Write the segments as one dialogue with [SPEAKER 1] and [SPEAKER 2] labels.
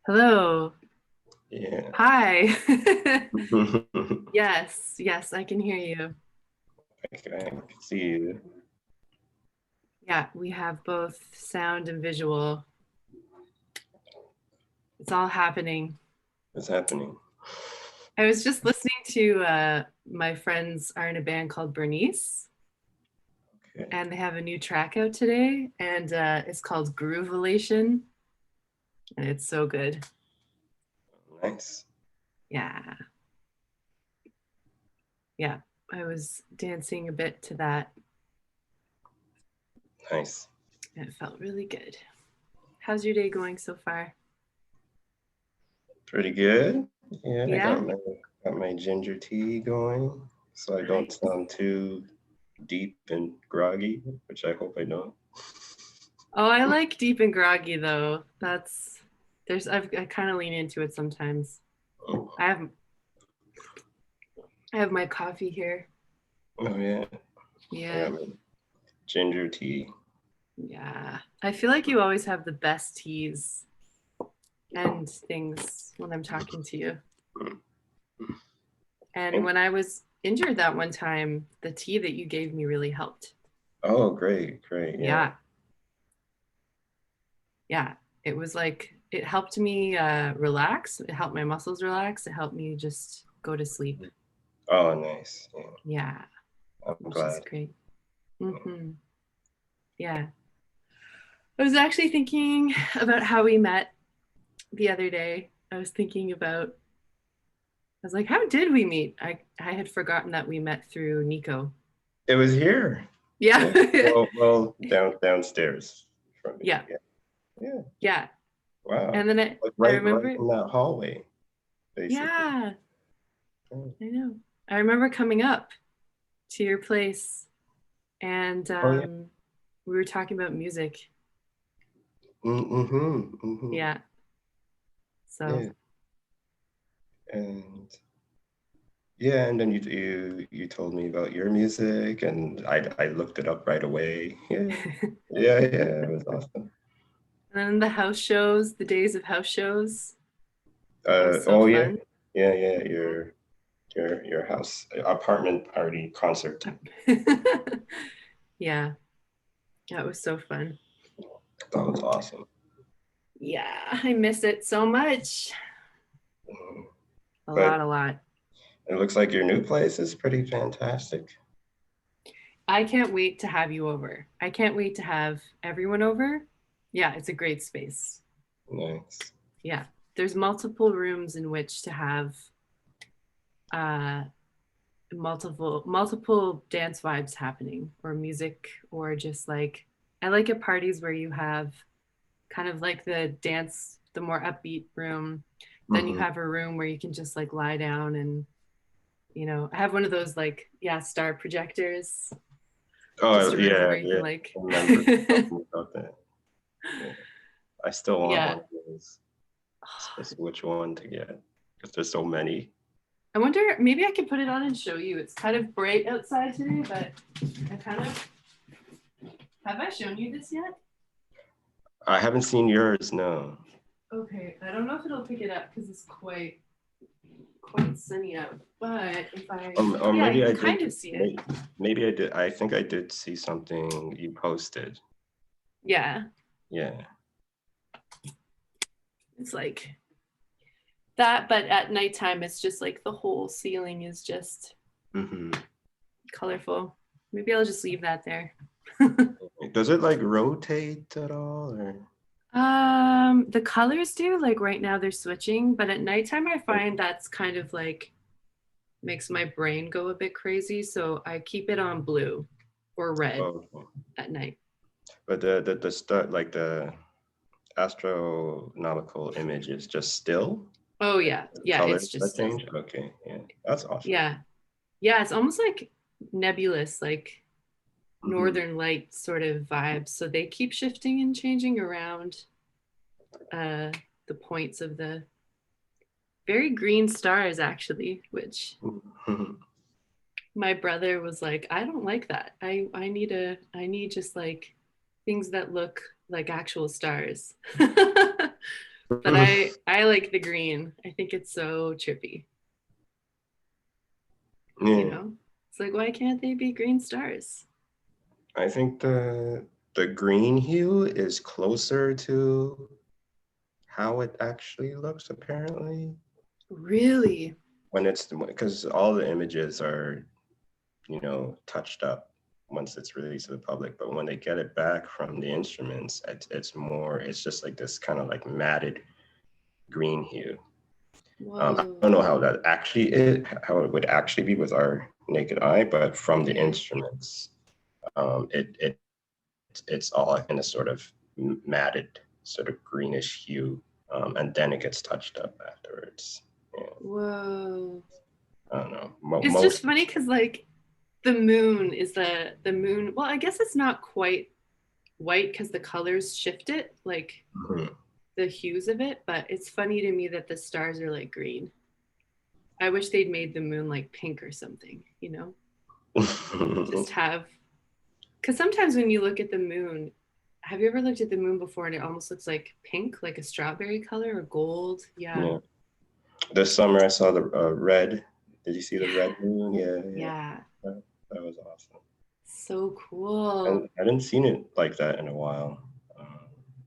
[SPEAKER 1] Hello.
[SPEAKER 2] Yeah.
[SPEAKER 1] Hi.
[SPEAKER 2] I
[SPEAKER 1] Yes, I can hear you.
[SPEAKER 2] can see you.
[SPEAKER 1] Yeah, we have both sound and visual. It's all happening.
[SPEAKER 2] What's happening?
[SPEAKER 1] I was just listening to my friends are in a band called Bernice,
[SPEAKER 2] Okay.
[SPEAKER 1] and they have a new track out today, and it's called Groovelation, and it's so good.
[SPEAKER 2] Nice.
[SPEAKER 1] Yeah, yeah. I was dancing a bit to that,
[SPEAKER 2] Nice.
[SPEAKER 1] and it felt really good. How's your day going so far?
[SPEAKER 2] Pretty good. Yeah, I
[SPEAKER 1] Yeah,
[SPEAKER 2] got my ginger tea going, so I don't
[SPEAKER 1] nice.
[SPEAKER 2] sound too deep and groggy, which I hope I don't.
[SPEAKER 1] Oh, I like deep and groggy though. I kind of lean into it sometimes.
[SPEAKER 2] Oh,
[SPEAKER 1] I have I have my coffee here.
[SPEAKER 2] oh yeah. I
[SPEAKER 1] Yeah.
[SPEAKER 2] got my ginger tea.
[SPEAKER 1] Yeah. I feel like you always have the best teas and things when I'm talking to you. And
[SPEAKER 2] Thank
[SPEAKER 1] when I was injured that one time, the tea that you gave me really helped.
[SPEAKER 2] Oh, great, great. Yeah.
[SPEAKER 1] Yeah. Yeah. It was like it helped me relax. It helped my muscles relax. It helped me just go to sleep.
[SPEAKER 2] Oh, nice. Yeah.
[SPEAKER 1] Yeah,
[SPEAKER 2] I'm
[SPEAKER 1] which is
[SPEAKER 2] glad.
[SPEAKER 1] great. Hmm. Yeah. I was actually thinking about how we met the other day. I was like, how did we meet? I had forgotten that we met through Nico.
[SPEAKER 2] It was here.
[SPEAKER 1] Yeah.
[SPEAKER 2] Yeah. Well, downstairs from me.
[SPEAKER 1] Yeah.
[SPEAKER 2] Yeah. Yeah.
[SPEAKER 1] Yeah.
[SPEAKER 2] Wow.
[SPEAKER 1] And then
[SPEAKER 2] Like
[SPEAKER 1] I
[SPEAKER 2] right
[SPEAKER 1] remember,
[SPEAKER 2] in that hallway, basically.
[SPEAKER 1] yeah,
[SPEAKER 2] Oh,
[SPEAKER 1] I know. I remember coming up to your place and
[SPEAKER 2] oh, yeah.
[SPEAKER 1] we were talking about music.
[SPEAKER 2] Mm-hmm. Mm-hmm.
[SPEAKER 1] Yeah. So,
[SPEAKER 2] Yeah. And yeah, and then you told me about your music and I looked it up right away. Yeah.
[SPEAKER 1] and
[SPEAKER 2] Yeah, yeah. It was awesome.
[SPEAKER 1] then the house shows, the days of house shows. That was so
[SPEAKER 2] Oh yeah.
[SPEAKER 1] fun.
[SPEAKER 2] Yeah, yeah. Your house apartment party concert.
[SPEAKER 1] Yeah. That was so fun.
[SPEAKER 2] That was awesome.
[SPEAKER 1] Yeah, I miss it so much.
[SPEAKER 2] Mhm.
[SPEAKER 1] A lot,
[SPEAKER 2] But
[SPEAKER 1] a lot.
[SPEAKER 2] it looks like your new place is pretty fantastic.
[SPEAKER 1] I can't wait to have you over. I can't wait to have everyone over. Yeah, it's a great space.
[SPEAKER 2] Nice.
[SPEAKER 1] Yeah. There's multiple rooms in which to have uh multiple dance vibes happening or music or just like I like at parties where you have kind of like the more upbeat room. Then you
[SPEAKER 2] Hmm.
[SPEAKER 1] have a room where you can just like lie down and I have one of those like yeah star projectors, just
[SPEAKER 2] Oh
[SPEAKER 1] a room
[SPEAKER 2] yeah,
[SPEAKER 1] where you can
[SPEAKER 2] yeah.
[SPEAKER 1] like
[SPEAKER 2] I remember talking about that. Yeah. I still want
[SPEAKER 1] yeah.
[SPEAKER 2] one of those. It's just which one to get because there's so many.
[SPEAKER 1] I wonder maybe I could put it on and show you. It's kind of bright outside today, but I kind of have I shown you this yet?
[SPEAKER 2] I haven't seen yours, no.
[SPEAKER 1] Okay, I don't know if it'll pick it up because it's quite sunny out. But if I
[SPEAKER 2] Or
[SPEAKER 1] yeah, you
[SPEAKER 2] maybe
[SPEAKER 1] can
[SPEAKER 2] I did.
[SPEAKER 1] kind of see it.
[SPEAKER 2] Maybe I did. I think I did see something you posted.
[SPEAKER 1] Yeah,
[SPEAKER 2] Yeah.
[SPEAKER 1] it's like that, but at nighttime it's just like the whole ceiling is just
[SPEAKER 2] Hmm.
[SPEAKER 1] colorful. Maybe I'll just leave that there.
[SPEAKER 2] Does it like rotate at all, or?
[SPEAKER 1] The colors do like right now they're switching, but at nighttime I find
[SPEAKER 2] Okay.
[SPEAKER 1] that's kind of like makes my brain go a bit crazy, so I keep it on blue or red
[SPEAKER 2] Oh, okay.
[SPEAKER 1] at night.
[SPEAKER 2] But the start like the astronomical image is just still.
[SPEAKER 1] Oh
[SPEAKER 2] Like
[SPEAKER 1] yeah,
[SPEAKER 2] the
[SPEAKER 1] yeah, it's
[SPEAKER 2] colors
[SPEAKER 1] just
[SPEAKER 2] that
[SPEAKER 1] still.
[SPEAKER 2] change. Okay, yeah, that's awesome.
[SPEAKER 1] Yeah, yeah, it's almost like nebulous, like
[SPEAKER 2] Hmm.
[SPEAKER 1] northern light sort of vibes. So they keep shifting and changing around uh, the points of the very green stars, actually, which my brother was like, I don't like that. I need just like things that look like actual stars. But I like the green. I think it's so trippy. You
[SPEAKER 2] Yeah,
[SPEAKER 1] know, it's like, why can't they be green stars?
[SPEAKER 2] I think the green hue is closer to how it actually looks apparently.
[SPEAKER 1] Really?
[SPEAKER 2] When it's because all the images are, touched up once it's released to the public, but when they get it back from the instruments, it's just like this kind of like matted green hue. I
[SPEAKER 1] Whoa.
[SPEAKER 2] don't know how it would actually be with our naked eye, but from the
[SPEAKER 1] Yeah.
[SPEAKER 2] instruments, it's all in a sort of matted, sort of greenish hue, and then it gets touched up afterwards. Yeah,
[SPEAKER 1] Whoa.
[SPEAKER 2] I don't know.
[SPEAKER 1] It's just funny because like the moon is the moon. Well, I guess it's not quite white because the colors shift it, like
[SPEAKER 2] Mhm.
[SPEAKER 1] the hues of it. But it's funny to me that the stars are like green. I wish they'd made the moon like pink or something, you know? Just have, because sometimes when you look at the moon, have you ever looked at the moon before and it almost looks like pink, like a strawberry color or gold? Yeah.
[SPEAKER 2] Yeah. This summer I saw the red. Did you see the
[SPEAKER 1] Yeah.
[SPEAKER 2] red moon? Yeah, yeah.
[SPEAKER 1] Yeah.
[SPEAKER 2] That was awesome.
[SPEAKER 1] So cool.
[SPEAKER 2] And I hadn't seen it like that in a while,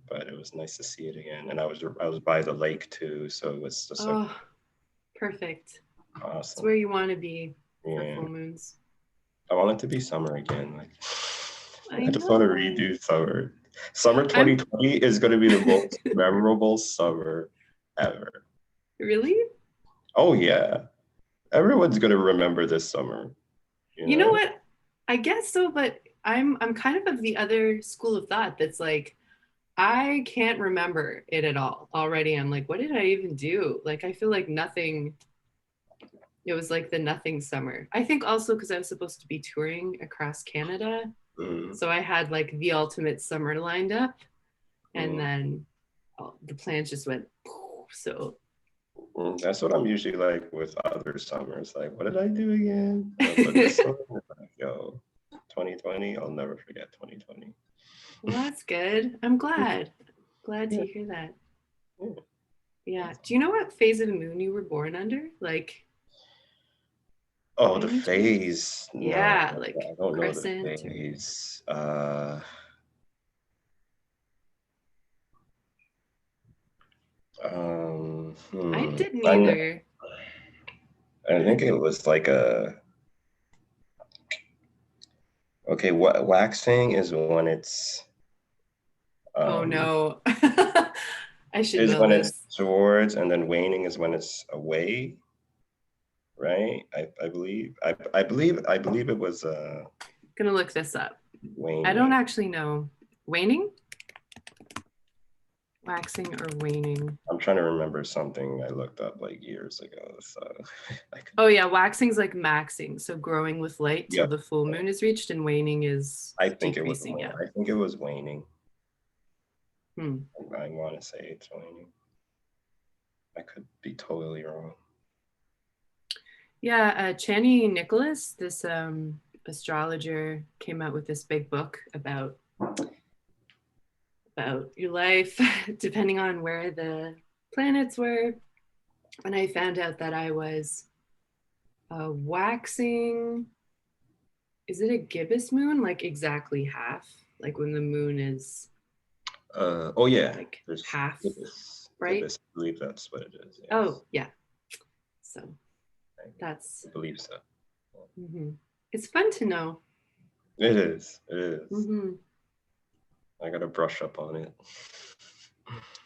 [SPEAKER 2] but it was nice to see it again. And I was by the lake too, so it was just like
[SPEAKER 1] Oh, perfect. It's
[SPEAKER 2] awesome.
[SPEAKER 1] where you want to be for
[SPEAKER 2] Yeah,
[SPEAKER 1] full moons.
[SPEAKER 2] I want it to be summer again. Like
[SPEAKER 1] I
[SPEAKER 2] I just want to
[SPEAKER 1] know.
[SPEAKER 2] redo summer. Summer
[SPEAKER 1] I'm
[SPEAKER 2] 2020 is going to be the most memorable summer ever.
[SPEAKER 1] really,
[SPEAKER 2] Oh yeah, everyone's going to remember this summer. You
[SPEAKER 1] you know
[SPEAKER 2] know.
[SPEAKER 1] what? I guess so, but I'm kind of the other school of thought that's like I can't remember it at all. Already I'm like, what did I even do? Like I feel like nothing, it was like the nothing summer. I think also because I was supposed to be touring across Canada.
[SPEAKER 2] Mm,
[SPEAKER 1] So I had like the ultimate summer lined up and
[SPEAKER 2] mm.
[SPEAKER 1] then the plans just went poof. So
[SPEAKER 2] That's what I'm usually like with other summers. Like, what did I do again? But this summer, like, yo, 2020, I'll never forget 2020.
[SPEAKER 1] well, that's good. I'm
[SPEAKER 2] Yeah,
[SPEAKER 1] glad
[SPEAKER 2] yeah,
[SPEAKER 1] to hear that.
[SPEAKER 2] yeah.
[SPEAKER 1] Yeah. Do you know what phase of the moon you were born under? Like
[SPEAKER 2] Oh,
[SPEAKER 1] by
[SPEAKER 2] the
[SPEAKER 1] any chance?
[SPEAKER 2] phase. No,
[SPEAKER 1] Yeah, like
[SPEAKER 2] I don't know the
[SPEAKER 1] crescent or
[SPEAKER 2] phase.
[SPEAKER 1] I
[SPEAKER 2] Hmm.
[SPEAKER 1] didn't either.
[SPEAKER 2] I think it was like okay, what waxing is when
[SPEAKER 1] Oh
[SPEAKER 2] um
[SPEAKER 1] no. I should
[SPEAKER 2] is
[SPEAKER 1] know
[SPEAKER 2] when it's
[SPEAKER 1] this.
[SPEAKER 2] towards, and then waning is when it's away, right? I believe it was
[SPEAKER 1] Gonna look this up. I don't
[SPEAKER 2] waning.
[SPEAKER 1] actually know. Waning? Waxing or waning?
[SPEAKER 2] I'm trying to remember something I looked up like years ago, so I could.
[SPEAKER 1] Oh yeah, waxing's like maxing. So growing with light till
[SPEAKER 2] Yep.
[SPEAKER 1] the full moon is reached, and waning is
[SPEAKER 2] I think it was
[SPEAKER 1] decreasing. Yeah.
[SPEAKER 2] I think it was waning.
[SPEAKER 1] Hmm.
[SPEAKER 2] I want to say it's waning. I could be totally wrong.
[SPEAKER 1] Yeah, Chani Nicholas, this astrologer, came out with this big book about your life, depending on where the planets were. And I found out that I was waxing. Is it a gibbous moon? Like exactly half, like when the moon is
[SPEAKER 2] Oh yeah,
[SPEAKER 1] like
[SPEAKER 2] there's
[SPEAKER 1] half
[SPEAKER 2] gibbous.
[SPEAKER 1] right.
[SPEAKER 2] Gibbous. I believe that's what it is. Yes,
[SPEAKER 1] Oh yeah, so that's
[SPEAKER 2] I believe so.
[SPEAKER 1] mhm. It's fun to know.
[SPEAKER 2] It is. It is.
[SPEAKER 1] Hmm.
[SPEAKER 2] I gotta brush up on it.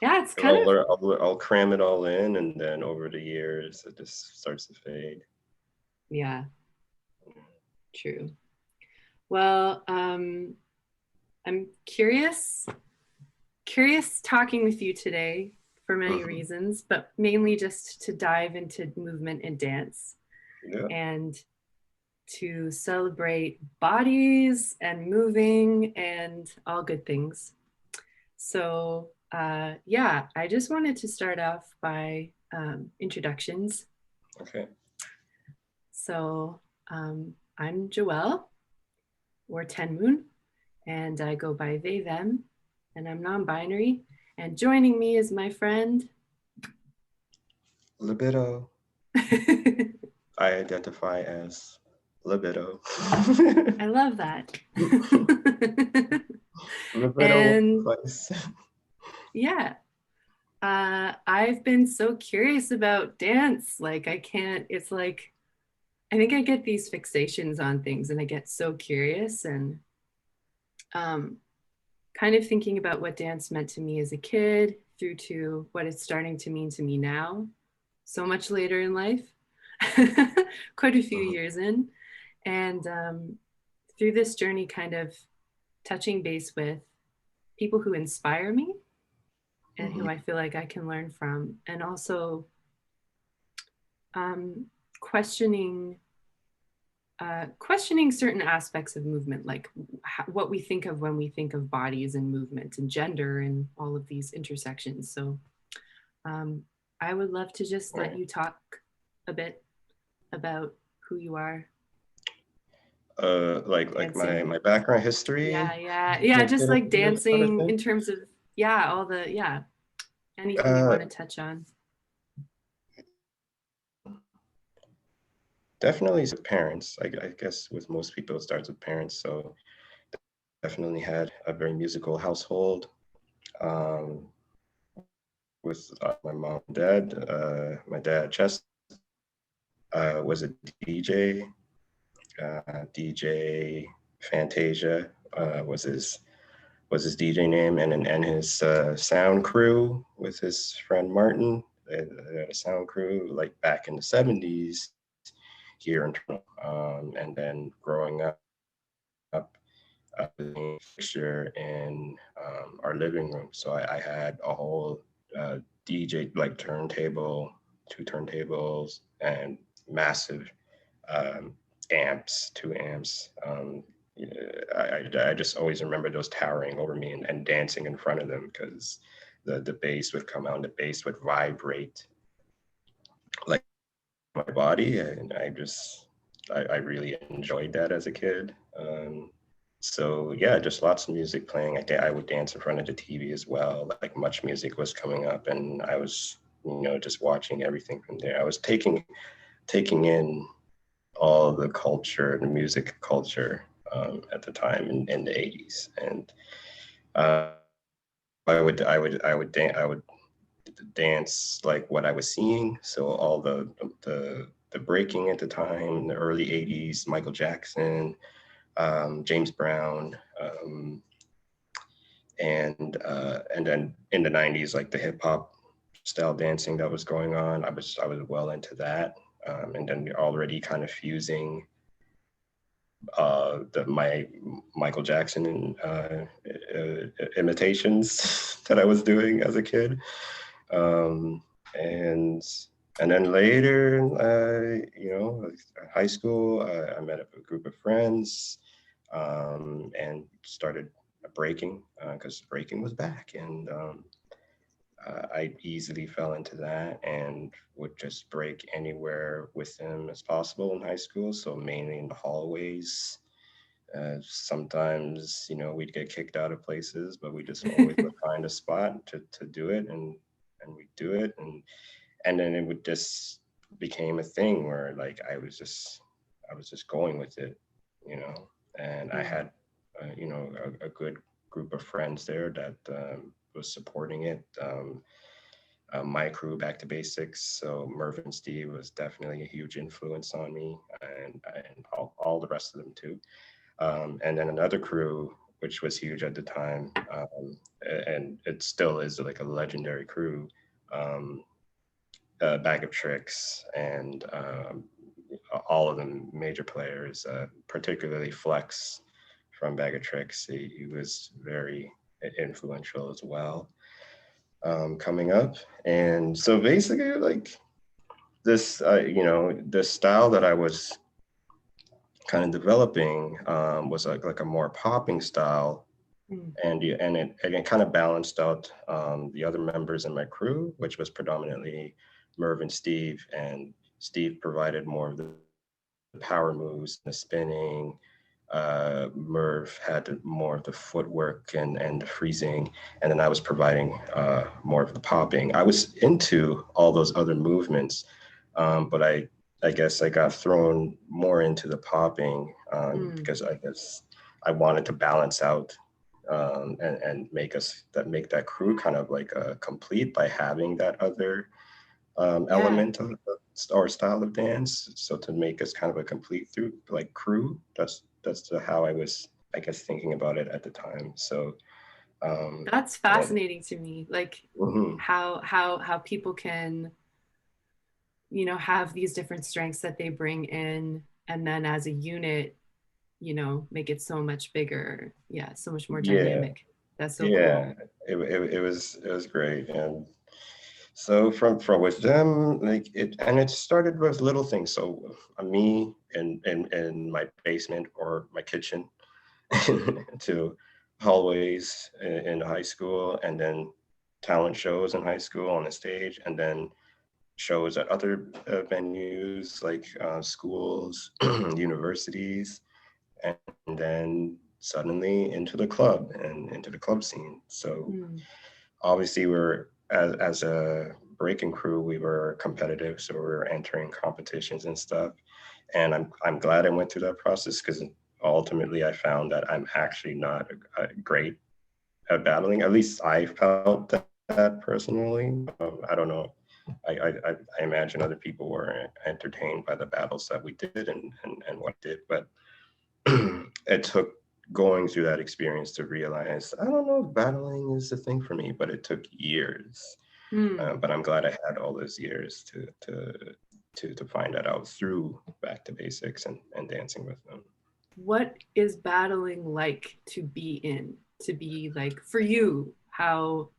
[SPEAKER 1] Yeah, it's
[SPEAKER 2] 'Cause
[SPEAKER 1] kind of
[SPEAKER 2] I'll cram it all in, and then over the years, it just starts to fade.
[SPEAKER 1] yeah, true. Well, I'm curious talking with you today for many
[SPEAKER 2] Mhm.
[SPEAKER 1] reasons, but mainly just to dive into movement and dance
[SPEAKER 2] Yeah.
[SPEAKER 1] and to celebrate bodies and moving and all good things. So, yeah, I just wanted to start off by introductions.
[SPEAKER 2] Okay.
[SPEAKER 1] So, I'm Joelle, or Ten Moon, and I go by they, them, and I'm non binary. And joining me is my friend.
[SPEAKER 2] Libido. I identify as libido.
[SPEAKER 1] I love that.
[SPEAKER 2] Libido
[SPEAKER 1] And
[SPEAKER 2] vice.
[SPEAKER 1] yeah, I've been so curious about dance. Like, I can't, it's like, I think I get these fixations on things and I get so curious and um, kind of thinking about what dance meant to me as a kid through to what it's starting to mean to me now, so much later in life, quite a few years in. And through this journey, kind of touching base with people who inspire me and who I feel like I can learn from, and also um, questioning questioning certain aspects of movement, like what we think of when we think of bodies and movement and gender and all of these intersections. So um, I would love to just let you talk a bit about who you are.
[SPEAKER 2] Like my background history.
[SPEAKER 1] Yeah, just like
[SPEAKER 2] Sort of
[SPEAKER 1] dancing
[SPEAKER 2] thing.
[SPEAKER 1] in terms of all the anything you want to touch on.
[SPEAKER 2] Definitely parents. I guess with most people it starts with parents. So definitely had a very musical household. Um, with my mom and dad. My dad, Chess, was a DJ. DJ Fantasia was his DJ name, and his sound crew with his friend Martin. They had a sound crew like back in the '70s here in Toronto, and then growing up. Fixture in our living room. So I had a whole DJ like turntable, two turntables, and massive um, amps, 2 amps. I just always remember those towering over me and dancing in front of them because the bass would come out and the bass would vibrate like my body, and I really enjoyed that as a kid. So yeah, just lots of music playing. I would dance in front of the TV as well. Like much music was coming up, and I was just watching everything from there. I was taking in all the culture, the music culture at the time in the '80s, and uh, I would dance like what I was seeing. So all the breaking at the time, the early '80s, Michael Jackson, James Brown, and then in the '90s, like the hip hop style dancing that was going on. I was well into that, and then already kind of fusing my Michael Jackson imitations that I was doing as a kid, um, and and then later, high school, I met a group of friends and started breaking because breaking was back, and I easily fell into that and would just break anywhere with them as possible in high school. So mainly in the hallways. Sometimes, we'd get kicked out of places, but we just always would find a spot to do it, and we'd do it, and then it would just became a thing where like I was just going with it, and I had a good group of friends there that was supporting it. My crew, Back to Basics, so Merv and Steve was definitely a huge influence on me, and all the rest of them too. And then another crew, which was huge at the time, and it still is like a legendary crew, um, Bag of Tricks, and all of them major players, particularly Flex from Bag of Tricks. He was very influential as well, coming up. And so basically, like this, the style that I was kind of developing was like a more popping style, and it kind of balanced out the other members in my crew, which was predominantly Merv and Steve, and Steve provided more of the power moves, the spinning, Merv had more of the footwork and the freezing, and then I was providing more of the popping. I was into all those other movements, but I guess I got thrown more into the popping because I guess I wanted to balance out and make that crew kind of like complete by having that other element of or style of dance. So to make us kind of a complete through like crew, that's how I was, I guess, thinking about it at the time. So
[SPEAKER 1] that's fascinating to me, like
[SPEAKER 2] mm-hmm.
[SPEAKER 1] how people can, you know, have these different strengths that they bring in, and then as a unit, you know, make it so much bigger. Yeah, so much more
[SPEAKER 2] Yeah,
[SPEAKER 1] dynamic. That's so cool.
[SPEAKER 2] yeah, it was great. And so from with them, like it started with little things. So me in my basement or my kitchen to hallways in high school, and then talent shows in high school on the stage, and then shows at other venues like schools, universities, and then suddenly into the club and into the club scene. So obviously we're as a breaking crew, we were competitive, so we were entering competitions and stuff. And I'm glad I went through that process, because ultimately I found that I'm actually not great at battling. At least I felt that personally. I don't know. I imagine other people were entertained by the battles that we did and what did, but it took going through that experience to realize, I don't know if battling is the thing for me, but it took years. But I'm glad I had all those years to find that out through Back to Basics and dancing with them.
[SPEAKER 1] What is battling like to be in? To be like for you, how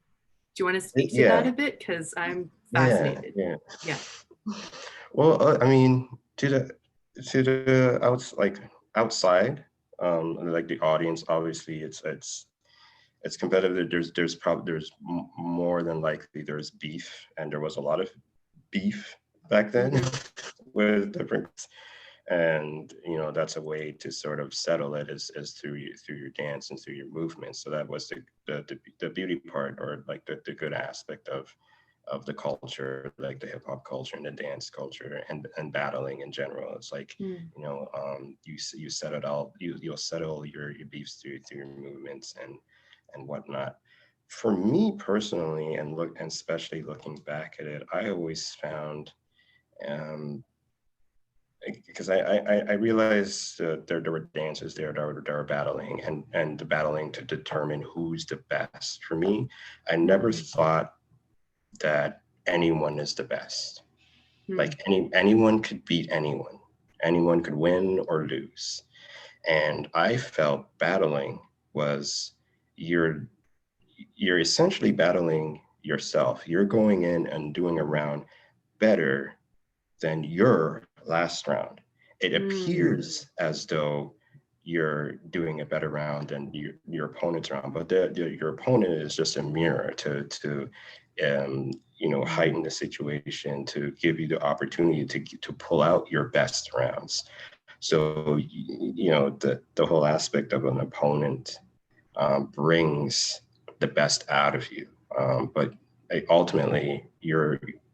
[SPEAKER 1] do you want to speak to that
[SPEAKER 2] Yeah,
[SPEAKER 1] a bit? Because I'm
[SPEAKER 2] yeah,
[SPEAKER 1] fascinated.
[SPEAKER 2] yeah.
[SPEAKER 1] Yeah.
[SPEAKER 2] Well, I mean, to the outside, like the audience, obviously it's competitive. There's probably more than likely there's beef, and there was a lot of beef back then with different, and you know that's a way to sort of settle it is through your dance and through your movements. So that was the beauty part, or like the good aspect of the culture, like the hip hop culture and the dance culture and battling in general. It's like, you know, you set it all, you'll settle your beefs through your movements and whatnot. For me personally, and especially looking back at it, I always found, because I realized there were dances there that were battling and the battling to determine who's the best. For me, I never thought that anyone is the best. Like anyone could beat anyone. Anyone could win or lose. And I felt battling was you're you're essentially battling yourself. You're going in and doing a round better than your last round. It appears as though you're doing a better round than your opponent's round, but your opponent is just a mirror to you know, heighten the situation, to give you the opportunity to pull out your best rounds. So you know the whole aspect of an opponent brings the best out of you, but ultimately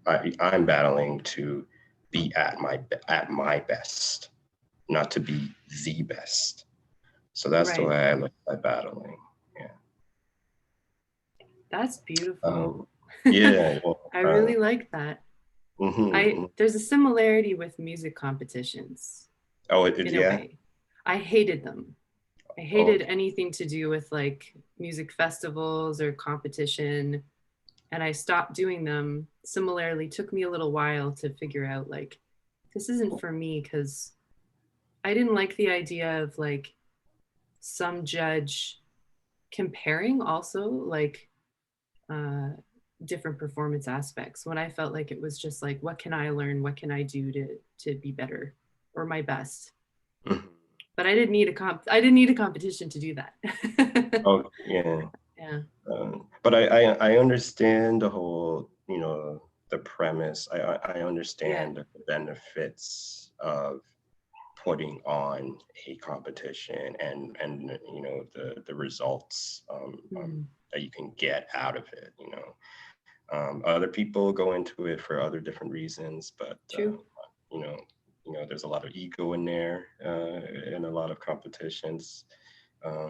[SPEAKER 2] I'm battling to be at my best, not to be the best. So that's the
[SPEAKER 1] Right.
[SPEAKER 2] way I look at battling. Yeah.
[SPEAKER 1] That's beautiful.
[SPEAKER 2] Um, yeah. Well,
[SPEAKER 1] I really like that.
[SPEAKER 2] mhm.
[SPEAKER 1] There's a similarity with music competitions
[SPEAKER 2] Oh,
[SPEAKER 1] in a
[SPEAKER 2] yeah.
[SPEAKER 1] way. I hated them. I hated
[SPEAKER 2] Okay.
[SPEAKER 1] anything to do with like music festivals or competition, and I stopped doing them. Similarly, took me a little while to figure out like this isn't for me, because I didn't like the idea of like some judge comparing also like uh different performance aspects, when I felt like it was just like, what can I learn, what can I do to be better or my best.
[SPEAKER 2] Mhm.
[SPEAKER 1] But I didn't need a competition to do that.
[SPEAKER 2] Oh, yeah.
[SPEAKER 1] Yeah.
[SPEAKER 2] But I understand the whole, you know, the premise. I
[SPEAKER 1] Yeah.
[SPEAKER 2] understand the benefits of putting on a competition and you know the results that you can get out of it, you know. Other people go into it for other different reasons, but
[SPEAKER 1] True.
[SPEAKER 2] you know, there's a lot of ego in there, in a lot of competitions,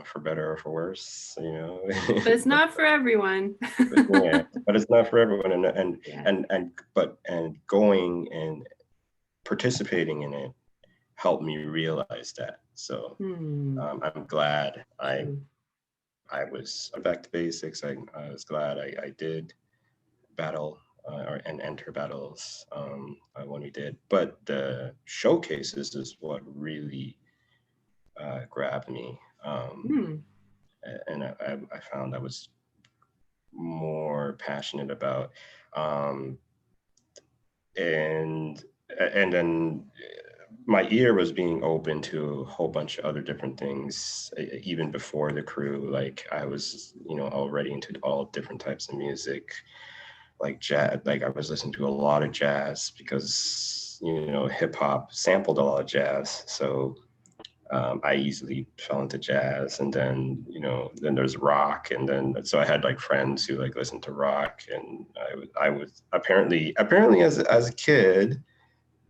[SPEAKER 2] for better or for worse, you know.
[SPEAKER 1] But it's not for everyone.
[SPEAKER 2] Yeah, but it's not for everyone,
[SPEAKER 1] Yeah.
[SPEAKER 2] and going and participating in it helped me realize that. So I'm glad I was back to basics. I was glad I did battle and enter battles when we did. But the showcases is what really grabbed me. And I found I was more passionate about. And then my ear was being open to a whole bunch of other different things even before the crew. Like I was, you know, already into all different types of music, like jazz. Like I was listening to a lot of jazz because, you know, hip hop sampled a lot of jazz. So I easily fell into jazz, and then, you know, then there's rock, and then so I had like friends who like listened to rock, and I was apparently as a kid,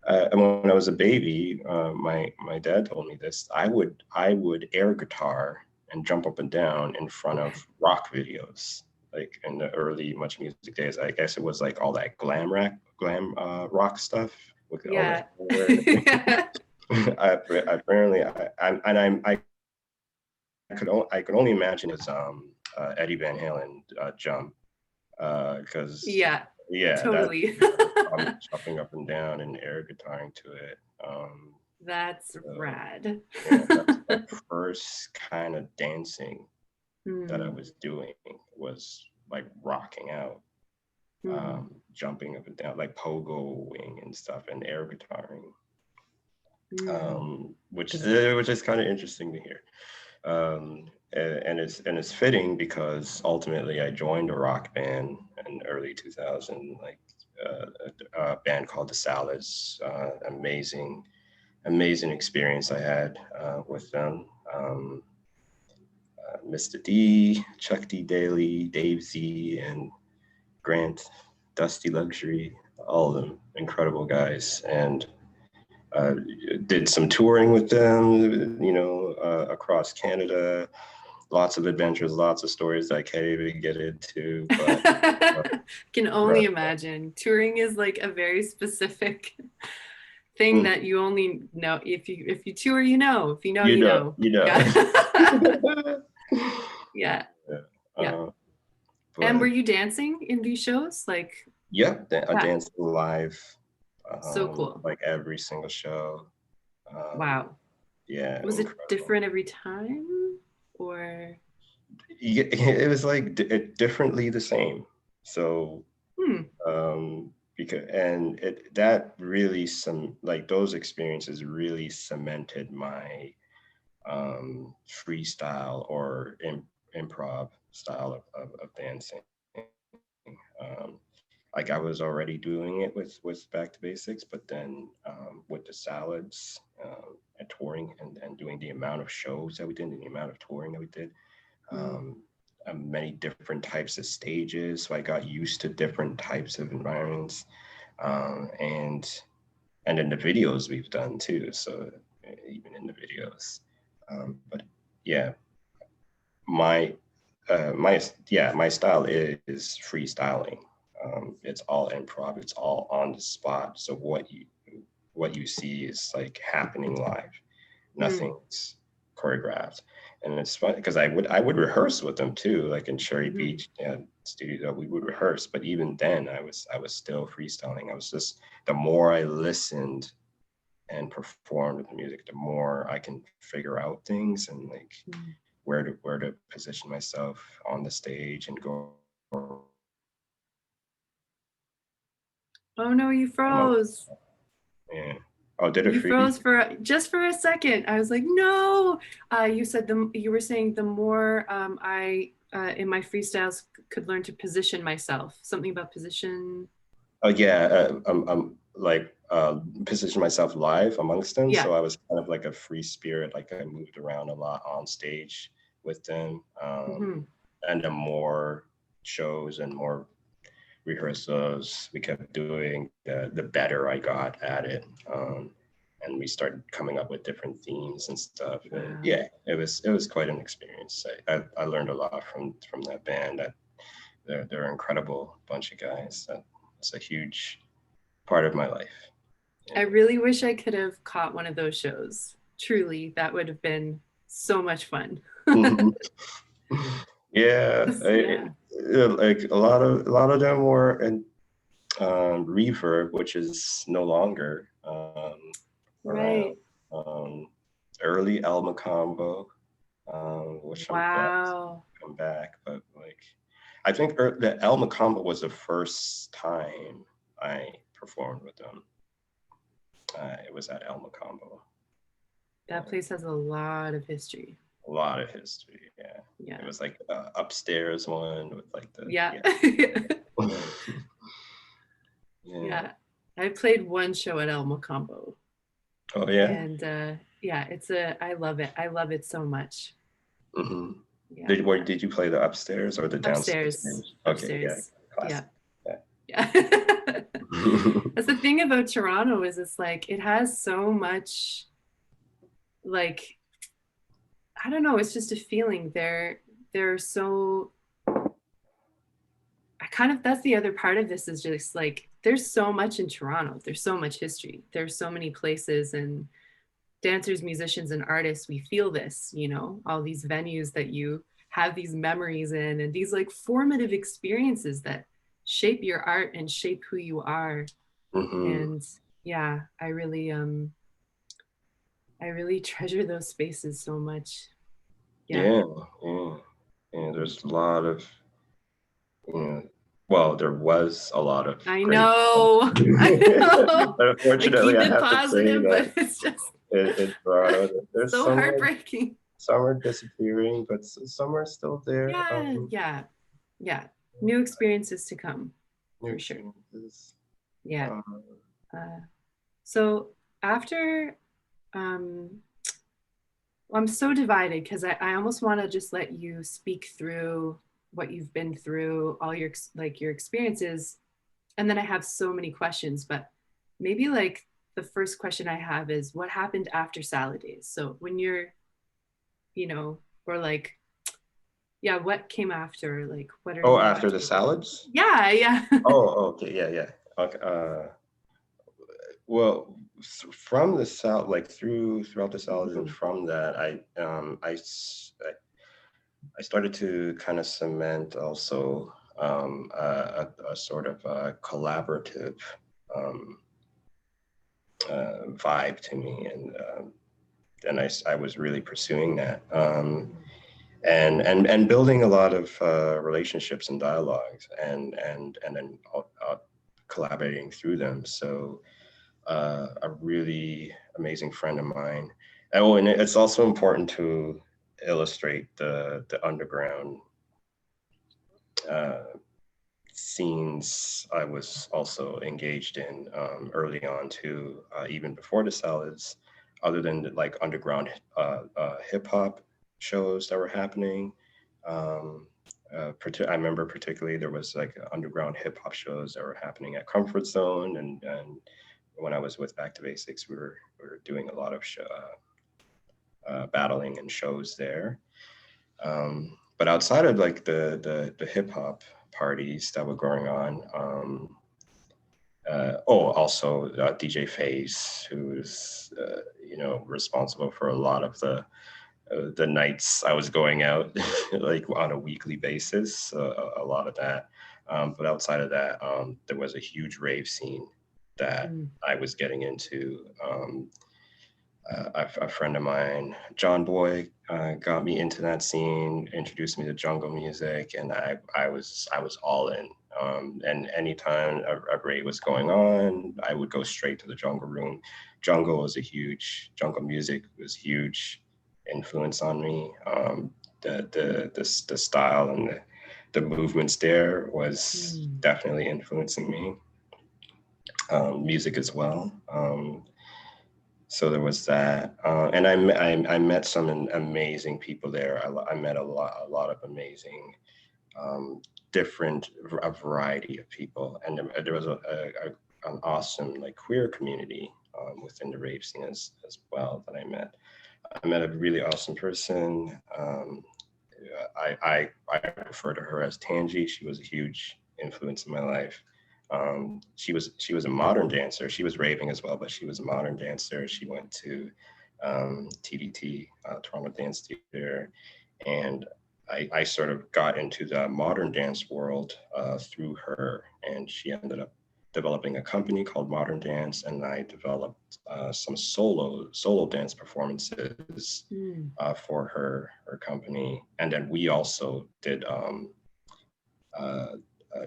[SPEAKER 2] and when I was a baby, my dad told me this. I would air guitar and jump up and down in front of rock videos, like in the early Much Music days. I guess it was like all that glam rock stuff with all
[SPEAKER 1] Yeah.
[SPEAKER 2] that. Apparently, I could only imagine his Eddie Van Halen jump, because
[SPEAKER 1] Yeah,
[SPEAKER 2] yeah, that
[SPEAKER 1] totally.
[SPEAKER 2] I'm jumping up and down and air guitaring to it.
[SPEAKER 1] That's
[SPEAKER 2] So,
[SPEAKER 1] rad.
[SPEAKER 2] yeah, that's the first kind of dancing that I
[SPEAKER 1] Mm.
[SPEAKER 2] was doing, was like rocking out, jumping up and down, like pogoing and stuff, and air guitaring. Which is kind of interesting to hear. And it's fitting because ultimately I joined a rock band in early 2000, like a band called the Salads. Amazing experience I had with them. Mr. D, Chuck D. Daly, Dave Z, and Grant, Dusty Luxury, all of them incredible guys. And did some touring with them, you know, across Canada. Lots of adventures, lots of stories that I can't even get into. But
[SPEAKER 1] Can only imagine. Touring is like a very specific thing that you only know if you tour, you know. If you know, you know. Yeah. Yeah. Yeah. And were you dancing in these shows? Like,
[SPEAKER 2] yep, I danced live.
[SPEAKER 1] So cool.
[SPEAKER 2] Like every single show.
[SPEAKER 1] Wow.
[SPEAKER 2] Yeah.
[SPEAKER 1] Was
[SPEAKER 2] incredible.
[SPEAKER 1] it different every time, or?
[SPEAKER 2] Yeah, it was like differently the same. So, because that really like those experiences really cemented my freestyle or improv style of dancing. Like I was already doing it with Back to Basics, but then with the Salads and touring and doing the amount of shows that we did and the amount of touring that we did, many different types of stages. So I got used to different types of environments, and in the videos we've done too. So even in the videos, but yeah, my my style is freestyling. It's all improv. It's all on the spot. So what you see is like happening live. Nothing's choreographed, and it's fun because I would rehearse with them too, like in Cherry Beach studio. We would rehearse, but even then, I was still freestyling. I was just, the more I listened and performed with the music, the more I can figure out things and like where to position myself on the stage and go.
[SPEAKER 1] Oh no, you froze.
[SPEAKER 2] Yeah. Oh, did it
[SPEAKER 1] You
[SPEAKER 2] freeze?
[SPEAKER 1] froze for just for a second. I was like, no. You said you were saying the more I in my freestyles could learn to position myself. Something about position.
[SPEAKER 2] Oh yeah, like position myself live amongst them.
[SPEAKER 1] Yeah.
[SPEAKER 2] So I was kind of like a free spirit. Like I moved around a lot on stage with them, and the more shows and more rehearsals we kept doing, the better I got at it. And we started coming up with different themes and stuff.
[SPEAKER 1] Wow.
[SPEAKER 2] And yeah, it was quite an experience. I learned a lot from that band. They're an incredible bunch of guys. It's a huge part of my life.
[SPEAKER 1] I really wish I could have caught one of those shows. Truly, that would have been so much fun.
[SPEAKER 2] Yeah, like a lot of them were in Reverb, which is no longer
[SPEAKER 1] right.
[SPEAKER 2] around. Early Alma combo, which I'm glad to come back. But like, I think the Alma combo was the first time I performed with them. It was at Alma combo.
[SPEAKER 1] That place has a lot of history.
[SPEAKER 2] A lot of history, yeah.
[SPEAKER 1] Yeah.
[SPEAKER 2] It was like upstairs one with like the
[SPEAKER 1] yeah. I played one show at Alma combo.
[SPEAKER 2] Oh yeah.
[SPEAKER 1] And yeah, I love it. I love it so much.
[SPEAKER 2] Yeah. Did you play the upstairs or the downstairs?
[SPEAKER 1] Upstairs.
[SPEAKER 2] Okay,
[SPEAKER 1] yeah. That's the thing about Toronto is it's like it has so much, like, I don't know, it's just a feeling. They're so, that's the other part of this is just like there's so much in Toronto. There's so much history. There's so many places and dancers, musicians, and artists. We feel this, all these venues that you have these memories in and these like formative experiences that shape your art and shape who you are. And yeah, I really treasure those spaces so much.
[SPEAKER 2] Yeah. There's a lot of, well, there was a lot of.
[SPEAKER 1] I know.
[SPEAKER 2] Unfortunately, I have
[SPEAKER 1] positive,
[SPEAKER 2] to say that
[SPEAKER 1] but it's just
[SPEAKER 2] in Toronto, there's
[SPEAKER 1] so heartbreaking.
[SPEAKER 2] Some are disappearing, but some are still there.
[SPEAKER 1] Yeah. New experiences to come, for sure. Yeah. So after, I'm so divided because I almost want to just let you speak through what you've been through, all your experiences, and then I have so many questions. But maybe like the first question I have is, what happened after Salad Days? So when you're, or like, yeah, what came after? Like, what are
[SPEAKER 2] after the salads?
[SPEAKER 1] Yeah.
[SPEAKER 2] Okay, yeah. Okay. Well, from the salad, like throughout the salads, and from that, I started to kind of cement also a sort of a collaborative vibe to me, and I was really pursuing that, and building a lot of relationships and dialogues, and then collaborating through them. So a really amazing friend of mine. And it's also important to illustrate the underground scenes I was also engaged in early on too, even before the salads, other than like underground hip hop shows that were happening. I remember particularly there was like underground hip hop shows that were happening at Comfort Zone, and when I was with Back to Basics, we were doing a lot of battling and shows there. But outside of like the hip hop parties that were going on, also DJ Face, who's responsible for a lot of the nights I was going out like on a weekly basis, a lot of that. But outside of that, there was a huge rave scene that I was getting into. A friend of mine, John Boy, got me into that scene, introduced me to jungle music, and I was all in. And anytime a rave was going on, I would go straight to the jungle room. Jungle music was huge influence on me. The style and the movements there was definitely influencing me. music as well. So there was that, and I met some amazing people there. I met a lot of amazing, a variety of people, and there was an awesome like queer community within the rave scene as well that I met. I met a really awesome person. I refer to her as Tangi. She was a huge influence in my life. She was a modern dancer. She was raving as well, but she was a modern dancer. She went to TDT, Toronto Dance Theater, and I sort of got into the modern dance world through her, and she ended up developing a company called Modern Dance, and I developed some solo dance performances for her company, and then we also did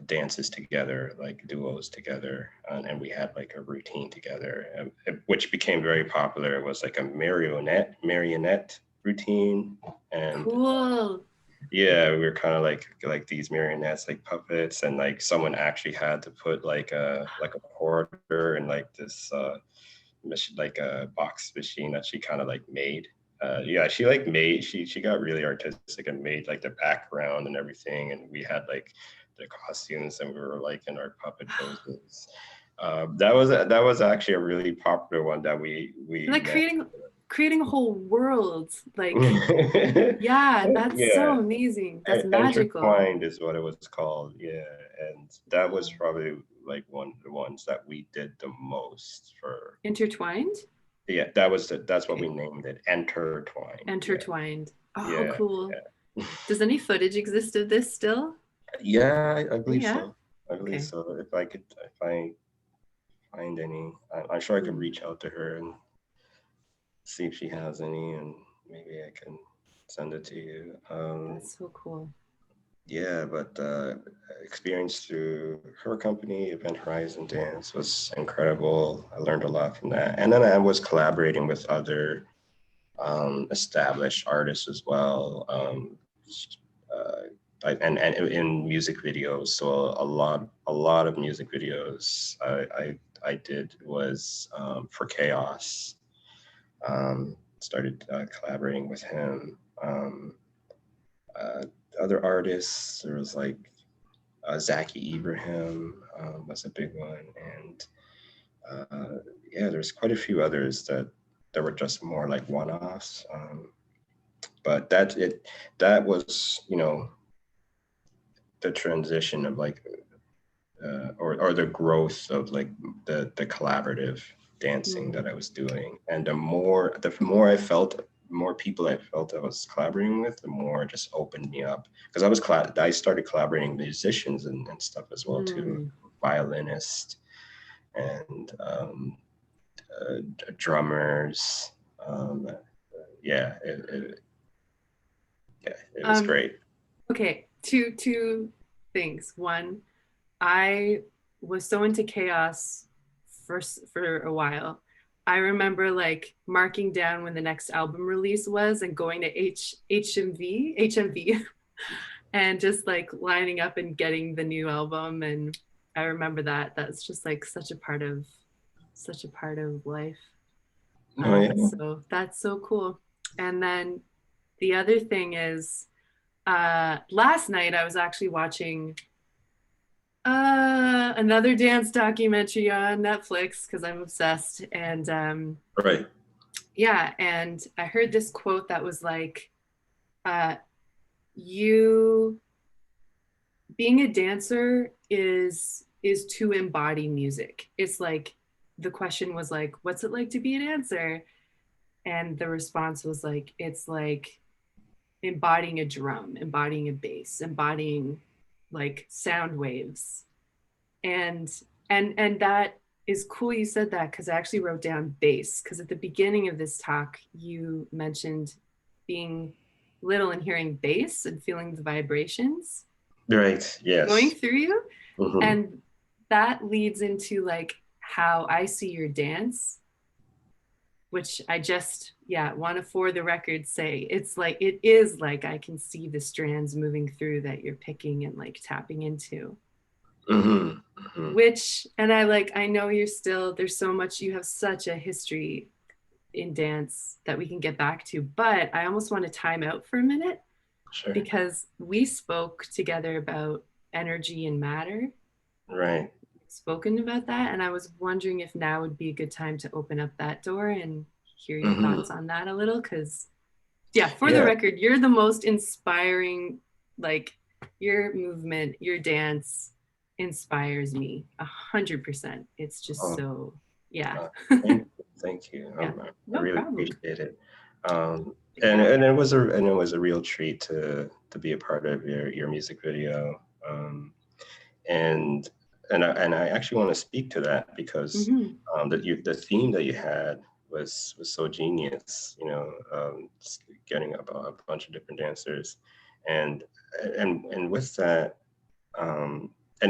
[SPEAKER 2] dances together, like duos together, and we had like a routine together, which became very popular. It was like a marionette routine, and
[SPEAKER 1] Cool.
[SPEAKER 2] yeah, we were kind of like these marionettes, like puppets, and like someone actually had to put like a quarter in like this like a box machine that she kind of like made. Yeah, she like made she got really artistic and made like the background and everything, and we had like the costumes, and we were like in our puppet poses. That was actually a really popular one that we
[SPEAKER 1] Like
[SPEAKER 2] met.
[SPEAKER 1] creating a whole world. Like, yeah, that's so
[SPEAKER 2] Yeah,
[SPEAKER 1] amazing. That's magical.
[SPEAKER 2] intertwined is what it was called. Yeah, and that was probably like one of the ones that we did the most for.
[SPEAKER 1] Intertwined?
[SPEAKER 2] Yeah, that's what we named it, intertwined. Yeah,
[SPEAKER 1] Intertwined. Oh,
[SPEAKER 2] yeah,
[SPEAKER 1] cool.
[SPEAKER 2] yeah.
[SPEAKER 1] Does any footage exist of this still?
[SPEAKER 2] Yeah, I believe
[SPEAKER 1] Yeah.
[SPEAKER 2] so. I believe
[SPEAKER 1] Okay.
[SPEAKER 2] so. If I find any, I'm sure I could
[SPEAKER 1] Hmm.
[SPEAKER 2] reach out to her and see if she has any, and maybe I can send it to you.
[SPEAKER 1] That's so cool.
[SPEAKER 2] Yeah, but experience through her company, Event Horizon Dance, was incredible. I learned a lot from that. And then I was collaborating with other established artists as well. Uh, and in music videos. So a lot of music videos I did was for Chaos. Started collaborating with him. Uh, Other artists, there was like Zaki Ibrahim was a big one, and yeah, there's quite a few others that were just more like one-offs. But that was the transition of like or the growth of like the collaborative dancing
[SPEAKER 1] Hmm.
[SPEAKER 2] that I was doing, and the more I felt, more people I felt I was collaborating with, the more it just opened me up, because I started collaborating with musicians and stuff as well too,
[SPEAKER 1] Hmm.
[SPEAKER 2] violinists and drummers. Um, yeah, it was
[SPEAKER 1] Um,
[SPEAKER 2] great.
[SPEAKER 1] okay, two things. One, I was so into chaos for a while. I remember like marking down when the next album release was and going to HMV, and just like lining up and getting the new album. And I remember that. That's just like such a part of life.
[SPEAKER 2] Oh yeah,
[SPEAKER 1] So that's so cool. And then the other thing is, last night I was actually watching another dance documentary on Netflix because I'm obsessed. And
[SPEAKER 2] right.
[SPEAKER 1] yeah, and I heard this quote that was like, uh, you being a dancer is to embody music. It's like the question was like, what's it like to be a dancer? And the response was like, it's like embodying a drum, embodying a bass, embodying like sound waves. And that is cool you said that, because I actually wrote down bass, because at the beginning of this talk you mentioned being little and hearing bass and feeling the vibrations
[SPEAKER 2] Right.
[SPEAKER 1] going
[SPEAKER 2] Yes.
[SPEAKER 1] through you.
[SPEAKER 2] Hmm.
[SPEAKER 1] And that leads into like how I see your dance, which I just, yeah, want to for the record say it's like, it is like I can see the strands moving through that you're picking and like tapping into. which, and I know there's so much, you have such a history in dance that we can get back to, but I almost want to time out for a minute.
[SPEAKER 2] Sure.
[SPEAKER 1] Because we spoke together about energy and matter.
[SPEAKER 2] Right.
[SPEAKER 1] Spoken about that. And I was wondering if now would be a good time to open up that door and hear your thoughts on that a little. Because, for the record, you're the most inspiring, like your movement, your dance inspires me 100%. It's just
[SPEAKER 2] thank you.
[SPEAKER 1] No
[SPEAKER 2] I really
[SPEAKER 1] problem.
[SPEAKER 2] appreciate it. And it was a real treat to be a part of your music video. And I actually want to speak to that because the theme that you had was so genius, getting a bunch of different dancers, and with that, and a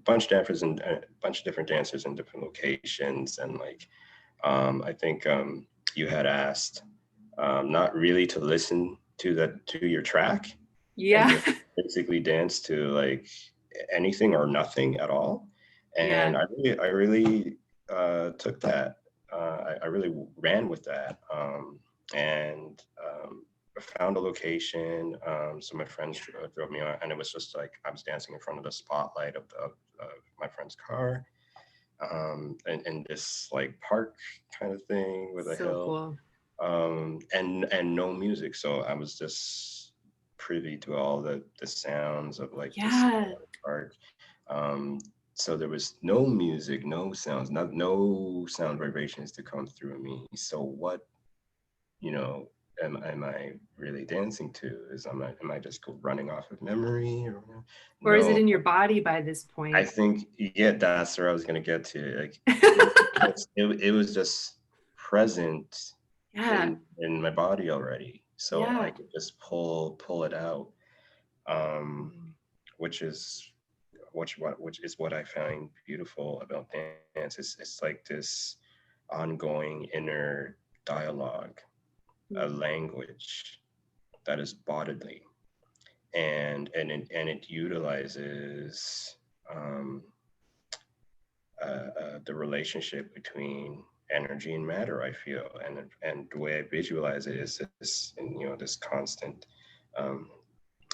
[SPEAKER 2] bunch of dancers and a bunch of different dancers in different locations, and I think you had asked not really to listen to your track, and just basically dance to like anything or nothing at all. And I really took that. I really ran with that, and found a location. So my friends drove me on, and it was just like I was dancing in front of the spotlight of my friend's car, in this like park kind of thing with a hill, cool. And no music. So I was just privy to all the sounds of like this park. So there was no music, no sounds, no sound vibrations to come through me. So what, am I really dancing to? Am I just running off of memory,
[SPEAKER 1] or is it in your body by this point?
[SPEAKER 2] I think that's where I was gonna get to. Like it was just present in my body already, so I could just pull it out, which is what I find beautiful about dance. It's like this ongoing inner dialogue, a language that is bodily, and it utilizes the relationship between energy and matter. I feel, and the way I visualize it is this constant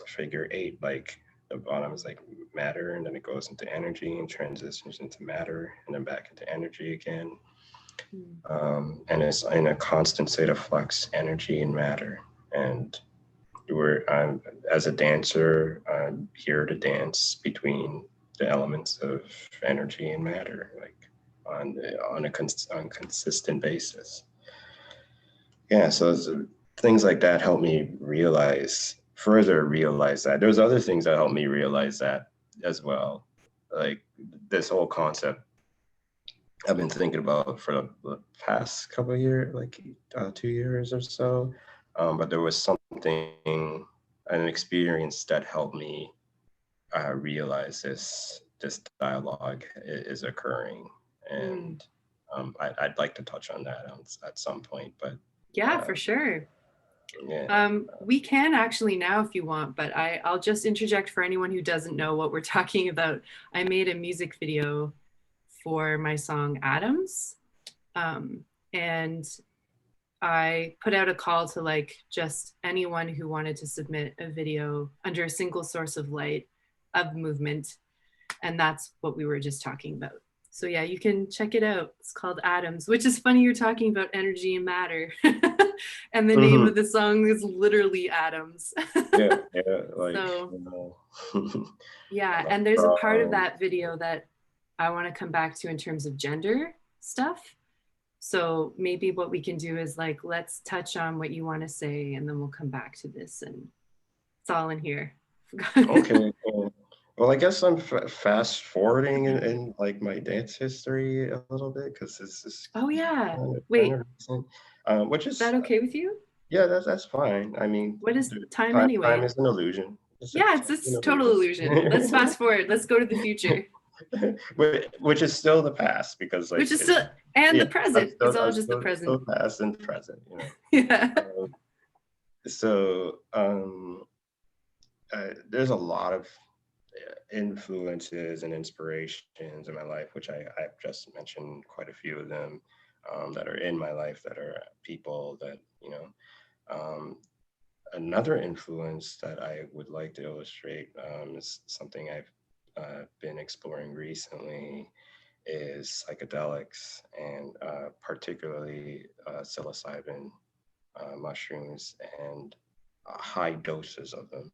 [SPEAKER 2] figure 8, like the bottom is like matter, and then it goes into energy and transitions into matter, and then back into energy again. And it's in a constant state of flux, energy and matter. And I'm, as a dancer, I'm here to dance between the elements of energy and matter, like on a consistent basis. Yeah, so things like that help me further realize that. There's other things that help me realize that as well. Like this whole concept I've been thinking about for the past couple of years, like 2 years or so. But there was something, an experience that helped me realize this dialogue is occurring. And I'd like to touch on that at some point, but
[SPEAKER 1] for sure. We can actually now if you want, but I'll just interject for anyone who doesn't know what we're talking about. I made a music video for my song Atoms, and I put out a call to like just anyone who wanted to submit a video under a single source of light of movement, and that's what we were just talking about. So yeah, you can check it out. It's called Atoms, which is funny, you're talking about energy and matter. And the name of the song is literally Atoms.
[SPEAKER 2] Like,
[SPEAKER 1] so, yeah, and there's a part of that video that I want to come back to in terms of gender stuff. So maybe what we can do is like, let's touch on what you want to say, and then we'll come back to this, and it's all in here.
[SPEAKER 2] Okay. Well, I guess I'm fast forwarding in like my dance history a little bit, because this is
[SPEAKER 1] wait,
[SPEAKER 2] which is
[SPEAKER 1] that okay with you?
[SPEAKER 2] Yeah, that's fine. I mean,
[SPEAKER 1] what is time anyway?
[SPEAKER 2] Time is an illusion.
[SPEAKER 1] It's total illusion. Let's fast forward. Let's go to the future.
[SPEAKER 2] Which is still the past, because like
[SPEAKER 1] which is still the present. It's all just the present.
[SPEAKER 2] Still past and present, So there's a lot of influences and inspirations in my life, which I've just mentioned quite a few of them that are in my life, that are people that, you know. Um, Another influence that I would like to illustrate is something I've been exploring recently is psychedelics and particularly psilocybin mushrooms and high doses of them,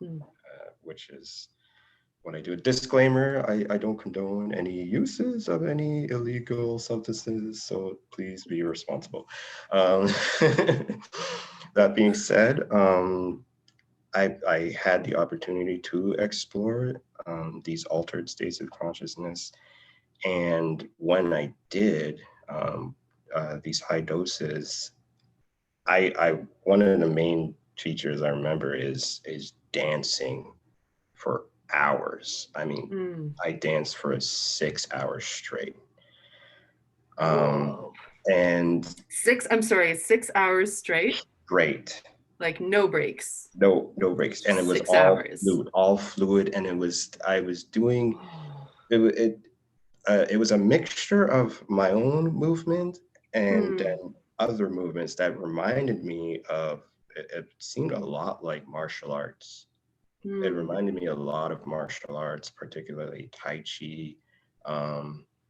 [SPEAKER 1] Mm.
[SPEAKER 2] which is what I do. Disclaimer, I don't condone any uses of any illegal substances, so please be responsible. Um, that being said, I had the opportunity to explore these altered states of consciousness. And when I did, these high doses, one of the main features I remember is dancing for hours. I mean,
[SPEAKER 1] Mm.
[SPEAKER 2] I danced for 6 hours straight.
[SPEAKER 1] Whoa.
[SPEAKER 2] And
[SPEAKER 1] I'm sorry, 6 hours straight?
[SPEAKER 2] great.
[SPEAKER 1] Like no breaks.
[SPEAKER 2] No breaks. And it
[SPEAKER 1] Just
[SPEAKER 2] was
[SPEAKER 1] 6 hours.
[SPEAKER 2] all fluid. And I was doing,
[SPEAKER 1] Oh.
[SPEAKER 2] it was a mixture of my own movement and
[SPEAKER 1] Mm.
[SPEAKER 2] then other movements that reminded me of, it seemed a lot like martial arts. It
[SPEAKER 1] Mm.
[SPEAKER 2] reminded me a lot of martial arts, particularly Tai Chi,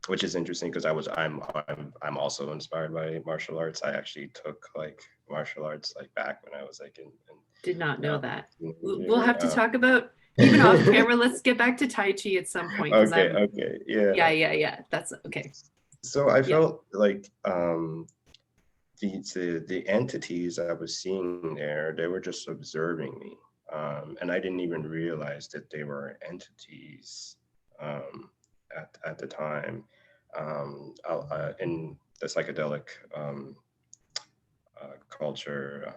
[SPEAKER 2] which is interesting because I'm also inspired by martial arts. I actually took like martial arts like back when I was like in
[SPEAKER 1] Did not know that. We'll
[SPEAKER 2] teenager.
[SPEAKER 1] have to talk about, even off camera, let's get back to Tai Chi at some point because
[SPEAKER 2] Okay,
[SPEAKER 1] I'm,
[SPEAKER 2] okay, yeah.
[SPEAKER 1] yeah. That's okay.
[SPEAKER 2] So I
[SPEAKER 1] Yeah.
[SPEAKER 2] felt like the entities I was seeing there, they were just observing me. And I didn't even realize that they were entities at the time. In the psychedelic culture,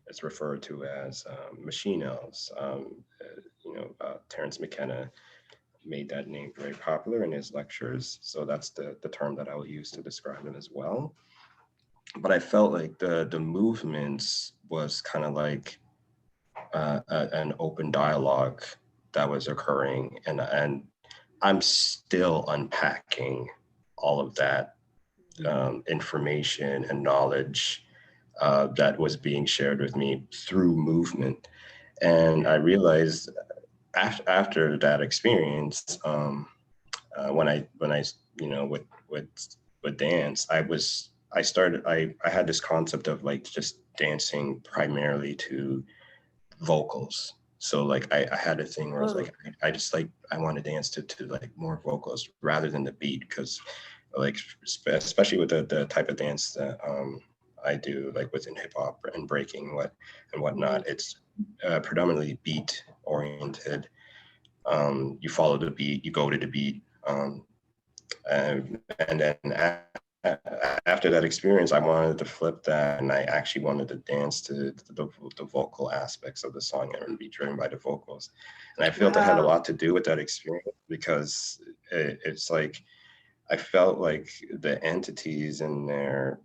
[SPEAKER 2] it's referred to as machine elves. Terence McKenna made that name very popular in his lectures. So that's the term that I will use to describe them as well. But I felt like the movements was kind of like an open dialogue that was occurring, and I'm still unpacking all of that information and knowledge that was being shared with me through movement. And I realized after that experience, when I with with dance, I had this concept of like just dancing primarily to vocals. So like I had a thing where I was
[SPEAKER 1] Oh.
[SPEAKER 2] like, I just like I want to dance to like more vocals rather than the beat, because like especially with the type of dance that I do, like within hip hop and breaking and whatnot, it's predominantly beat oriented. You follow the beat, you go to the beat, and then after that experience, I wanted to flip that, and I actually wanted to dance to the vocal aspects of the song and be driven by the vocals. And I felt it had a
[SPEAKER 1] Wow.
[SPEAKER 2] lot to do with that experience because it's like I felt like the entities in their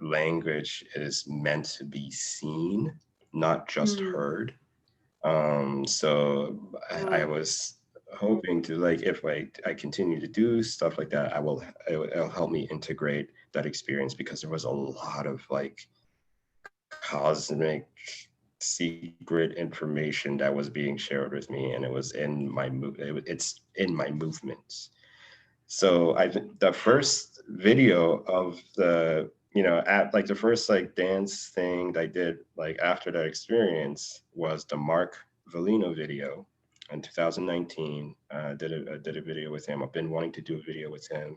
[SPEAKER 2] language is meant to be seen, not just
[SPEAKER 1] Mm.
[SPEAKER 2] heard. So I
[SPEAKER 1] Oh.
[SPEAKER 2] was hoping to like if I continue to do stuff like that, it'll help me integrate that experience, because there was a lot of like cosmic secret information that was being shared with me, and it was in it's in my movements. So the first video of the at like the first like dance thing that I did like after that experience was the Mark Valino video in 2019. Did a video with him. I've been wanting to do a video with him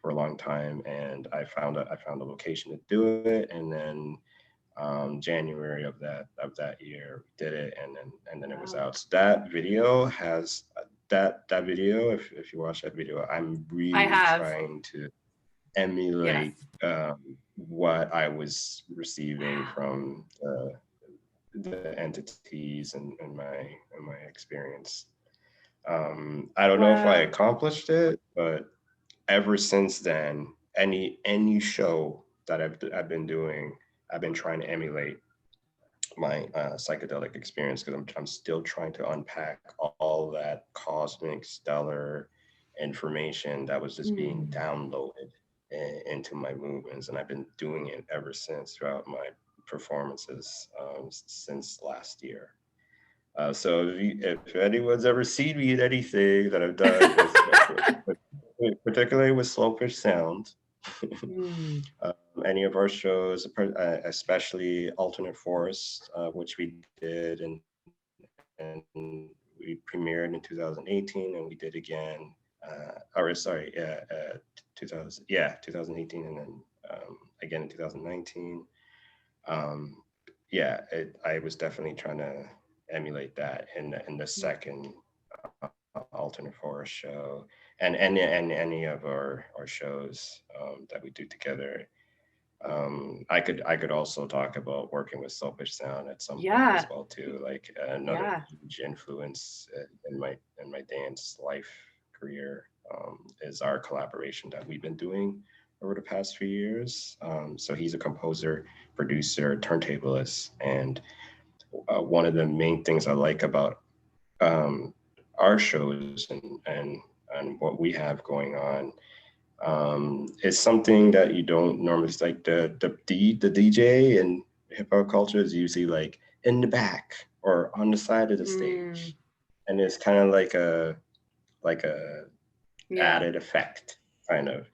[SPEAKER 2] for a long time, and I found a location to do it, and then January of that year we did it, and then it was
[SPEAKER 1] Wow.
[SPEAKER 2] out. So that video has that video. If you watch that video, I'm
[SPEAKER 1] I
[SPEAKER 2] really
[SPEAKER 1] have.
[SPEAKER 2] trying to
[SPEAKER 1] Yes.
[SPEAKER 2] emulate what I was receiving
[SPEAKER 1] Wow.
[SPEAKER 2] from the entities and my experience. I don't know if I
[SPEAKER 1] Wow.
[SPEAKER 2] accomplished it, but ever since then, any show that I've been doing, I've been trying to emulate my psychedelic experience, because I'm still trying to unpack all that cosmic stellar information that was just being
[SPEAKER 1] Mm.
[SPEAKER 2] downloaded into my movements, and I've been doing it ever since throughout my performances since last year. So if anyone's ever seen me in anything that I've done particularly with Slowfish Sound,
[SPEAKER 1] Mm.
[SPEAKER 2] any of our shows, especially Alternate Forest, which we did and we premiered in 2018, and we did again, or sorry, 2018, and then again in 2019. Um, I was definitely trying to emulate that in the second Alternate Forest show, and any of our shows that we do together. I could also talk about working with Selfish Sound at some point as
[SPEAKER 1] Yeah.
[SPEAKER 2] well too. Like another
[SPEAKER 1] Yeah.
[SPEAKER 2] huge influence in my dance life career is our collaboration that we've been doing over the past few years. So he's a composer, producer, turntablist, and one of the main things I like about um, our shows and what we have going on is something that you don't normally. It's like the DJ and hip hop culture is usually like in the back or on the side of the
[SPEAKER 1] Mm.
[SPEAKER 2] stage, and it's kind of like a
[SPEAKER 1] Yeah.
[SPEAKER 2] added effect kind of.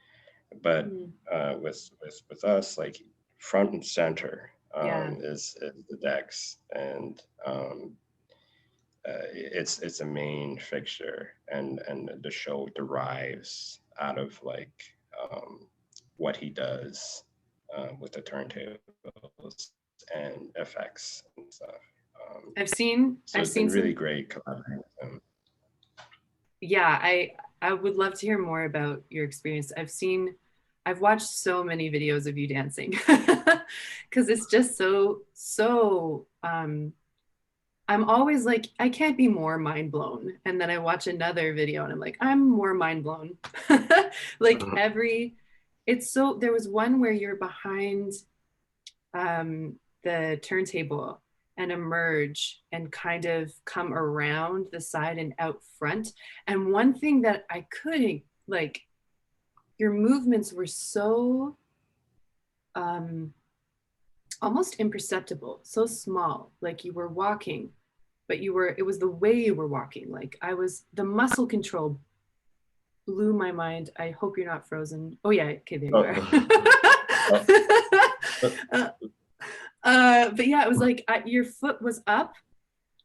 [SPEAKER 2] But
[SPEAKER 1] Mm.
[SPEAKER 2] with us, like front and center
[SPEAKER 1] Yeah.
[SPEAKER 2] is the decks, and it's a main fixture, and the show derives out of like what he does with the turntables and effects and stuff.
[SPEAKER 1] I've seen
[SPEAKER 2] So
[SPEAKER 1] I've
[SPEAKER 2] it's been
[SPEAKER 1] seen
[SPEAKER 2] really
[SPEAKER 1] some.
[SPEAKER 2] great collaborating with him.
[SPEAKER 1] Yeah, I would love to hear more about your experience. I've watched so many videos of you dancing because it's just so I'm always like, I can't be more mind blown. And then I watch another video and I'm like, I'm more mind blown. Like it's so, there was one where you're behind the turntable and emerge and kind of come around the side and out front. And one thing that I couldn't, like, your movements were so um, almost imperceptible, so small, like you were walking, but it was the way you were walking. Like the muscle control blew my mind. I hope you're not frozen. Oh yeah, okay, there you are.
[SPEAKER 2] Oh,
[SPEAKER 1] uh, but yeah, it was like your foot was up,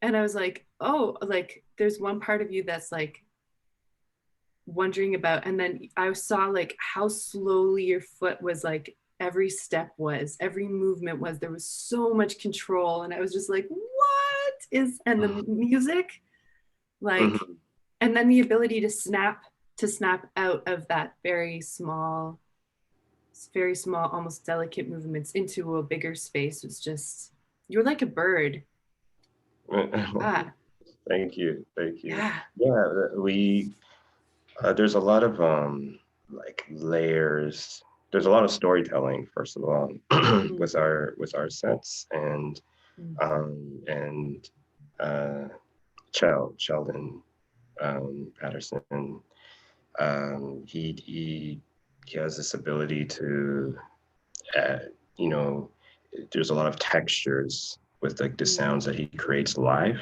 [SPEAKER 1] and I was like, oh, like there's one part of you that's like wondering about, and then I saw like how slowly your foot was, like every step was, every movement was, there was so much control, and I was just like, what is, and the music, like,
[SPEAKER 2] mhm.
[SPEAKER 1] and then the ability to snap out of that very small, almost delicate movements into a bigger space was just, you're like a bird. Ah,
[SPEAKER 2] Thank you.
[SPEAKER 1] yeah.
[SPEAKER 2] Yeah, we there's a lot of like layers. There's a lot of storytelling, first of all,
[SPEAKER 1] Mm,
[SPEAKER 2] with our sets,
[SPEAKER 1] mm,
[SPEAKER 2] and Sheldon Patterson. He has this ability to uh, you know, there's a lot of textures with like the
[SPEAKER 1] mm,
[SPEAKER 2] sounds that he creates live.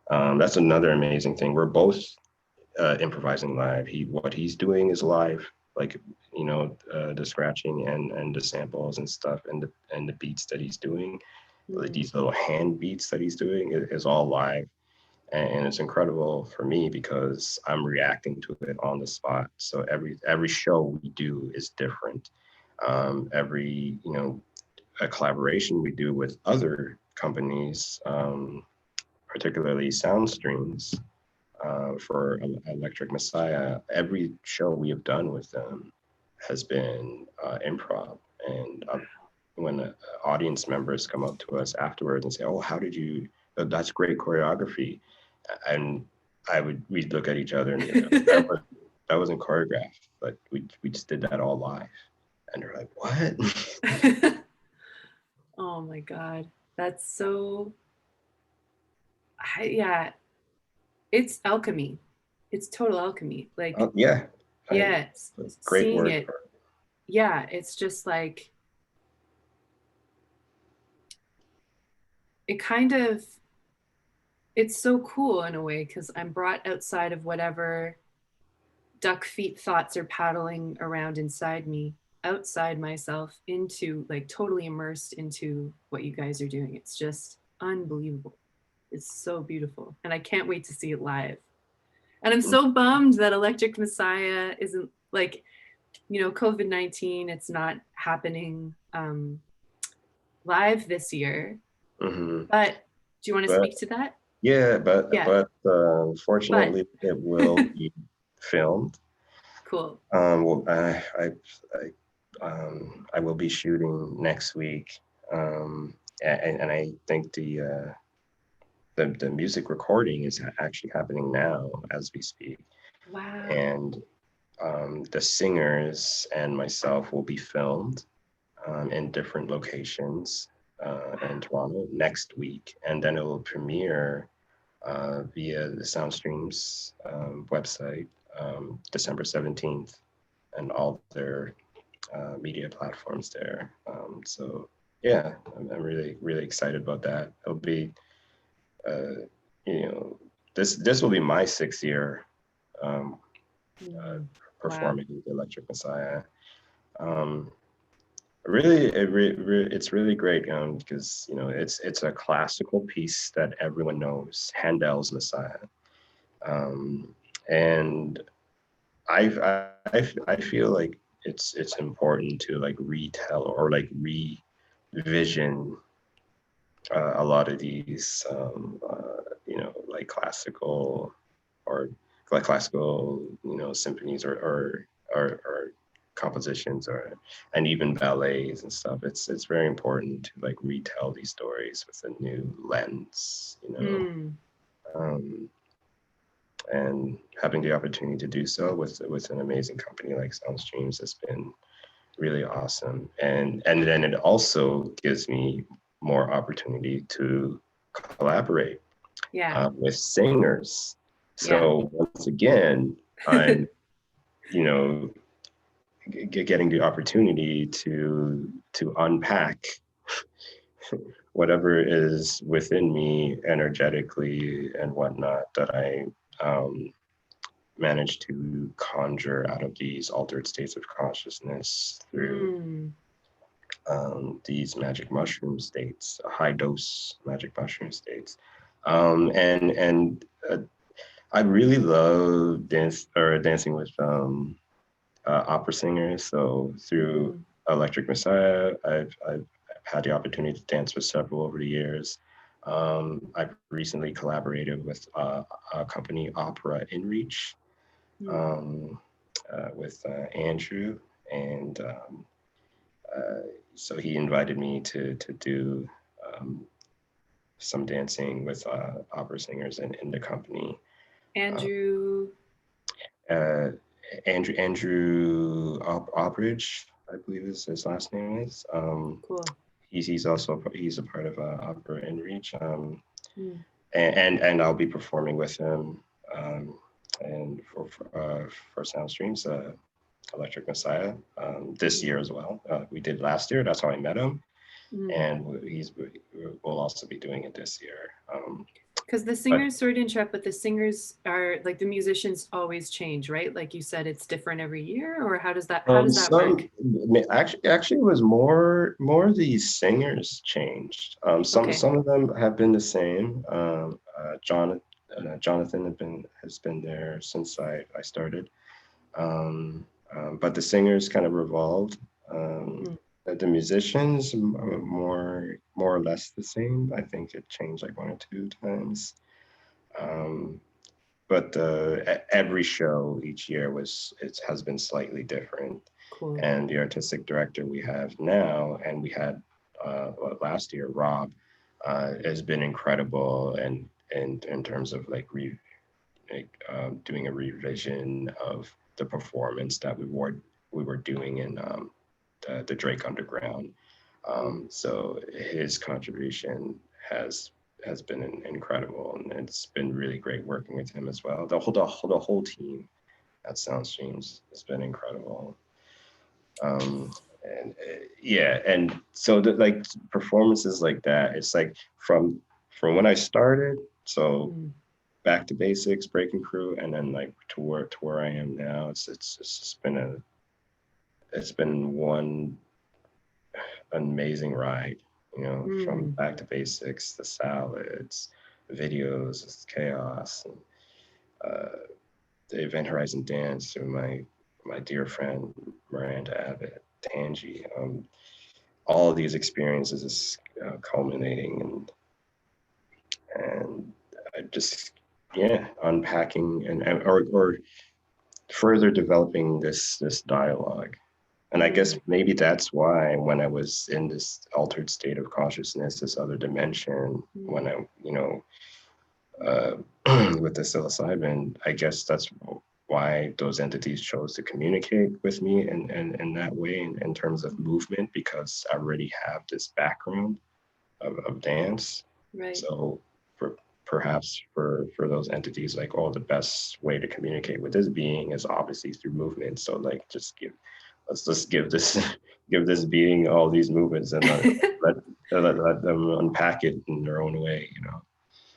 [SPEAKER 2] That's another amazing thing. We're both improvising live. What he's doing is live, like the scratching and the samples and stuff, and the beats that he's doing, like
[SPEAKER 1] mm,
[SPEAKER 2] these little hand beats that he's doing is all live, and it's incredible for me because I'm reacting to it on the spot. So every show we do is different. Every a collaboration we do with other companies, particularly sound streams for Electric Messiah, every show we have done with them has been improv. And when audience members come up to us afterwards and say, "Oh, how did you? That's great choreography," and we'd look at each other and be like, that wasn't choreographed, but we just did that all live, and they're like, "What?"
[SPEAKER 1] oh my God. That's so, yeah, it's alchemy. It's total alchemy. Like,
[SPEAKER 2] Oh, yeah, I
[SPEAKER 1] yeah,
[SPEAKER 2] great
[SPEAKER 1] seeing
[SPEAKER 2] word
[SPEAKER 1] it.
[SPEAKER 2] for
[SPEAKER 1] Yeah, it's just like, it kind of, it's so cool in a way because I'm brought outside of whatever duck feet thoughts are paddling around inside me, outside myself, into like totally immersed into what you guys are doing. It's just unbelievable. It's so beautiful. And I can't wait to see it live. And I'm
[SPEAKER 2] it.
[SPEAKER 1] so bummed that Electric Messiah isn't like, COVID-19, it's not happening live this year.
[SPEAKER 2] Mm-hmm.
[SPEAKER 1] But do you want to
[SPEAKER 2] But
[SPEAKER 1] speak to that?
[SPEAKER 2] yeah,
[SPEAKER 1] Yeah, but
[SPEAKER 2] fortunately, it will be filmed.
[SPEAKER 1] cool.
[SPEAKER 2] Well, I will be shooting next week, and I think the music recording is actually happening now as we speak,
[SPEAKER 1] Wow.
[SPEAKER 2] and the singers and myself will be filmed in different locations in
[SPEAKER 1] Wow.
[SPEAKER 2] Toronto next week, and then it will premiere via the Soundstreams website December 17th and all their media platforms there. So yeah, I'm really, really excited about that. It'll be, uh, you know, this will be my 6th year um, uh,
[SPEAKER 1] Mm. Wow.
[SPEAKER 2] performing the Electric Messiah. Um, really, it's really great because it's a classical piece that everyone knows, Handel's Messiah, um, and I feel like it's important to like retell or like revision a lot of these like classical or like classical symphonies or compositions or and even ballets and stuff. It's very important to like retell these stories with a new lens,
[SPEAKER 1] Mm.
[SPEAKER 2] um, and having the opportunity to do so with an amazing company like Soundstreams has been really awesome. And then it also gives me more opportunity to collaborate
[SPEAKER 1] Yeah.
[SPEAKER 2] with singers.
[SPEAKER 1] Yeah.
[SPEAKER 2] So once again, I'm you know getting the opportunity to unpack whatever is within me energetically and whatnot that I managed to conjure out of these altered states of consciousness through
[SPEAKER 1] Mm.
[SPEAKER 2] these magic mushroom states, high dose magic mushroom states. And I really love dancing with opera singers. So through
[SPEAKER 1] Mm.
[SPEAKER 2] Electric Messiah, I've had the opportunity to dance with several over the years. I've recently collaborated with a company, Opera In Reach,
[SPEAKER 1] Mm.
[SPEAKER 2] um, with Andrew, and uh, so he invited me to do um, some dancing with opera singers in the company. Uh,
[SPEAKER 1] Andrew.
[SPEAKER 2] uh, Andrew Albridge, I believe his last name is.
[SPEAKER 1] Cool.
[SPEAKER 2] He's a part of Opera In Reach,
[SPEAKER 1] Mm.
[SPEAKER 2] and I'll be performing with him, and for Soundstreams, Electric Messiah, this
[SPEAKER 1] Mm.
[SPEAKER 2] year as well. We did last year. That's how I met him,
[SPEAKER 1] Mm.
[SPEAKER 2] and we'll also be doing it this year.
[SPEAKER 1] Because the
[SPEAKER 2] But
[SPEAKER 1] singers, sorry to interrupt, but the singers are like the musicians always change, right? Like you said, it's different every year, or how does that work?
[SPEAKER 2] some actually it was more the singers changed.
[SPEAKER 1] Okay.
[SPEAKER 2] Some of them have been the same. Jonathan has been there since I started. But the singers kind of revolved.
[SPEAKER 1] Mm.
[SPEAKER 2] The musicians are more or less the same. I think it changed like 1 or 2 times. Um, but every show each year it has been slightly different.
[SPEAKER 1] Cool.
[SPEAKER 2] And the artistic director we have now, and we had last year, Rob, has been incredible, and in terms of doing a revision of the performance that we were doing in the Drake Underground. So his contribution has been incredible, and it's been really great working with him as well. The whole team at Soundstreams has been incredible. And yeah, and so like performances like that, it's like from when I started, so back to basics, breaking through, and then like to where I am now, it's just been it's been one amazing ride, you know, from back to basics, the salads, videos, it's chaos, and the Event Horizon dance through my dear friend Miranda Abbott, Tangi. All of these experiences is culminating, and I just unpacking and or further developing this dialogue. And I guess maybe that's why when I was in this altered state of consciousness, this other dimension, when I, with the psilocybin, I guess that's why those entities chose to communicate with me in that way in terms of movement, because I already have this background of dance.
[SPEAKER 1] Right.
[SPEAKER 2] So perhaps for those entities, like, oh, the best way to communicate with this being is obviously through movement. So like, let's just give this being all these movements and let them unpack it in their own way, you know.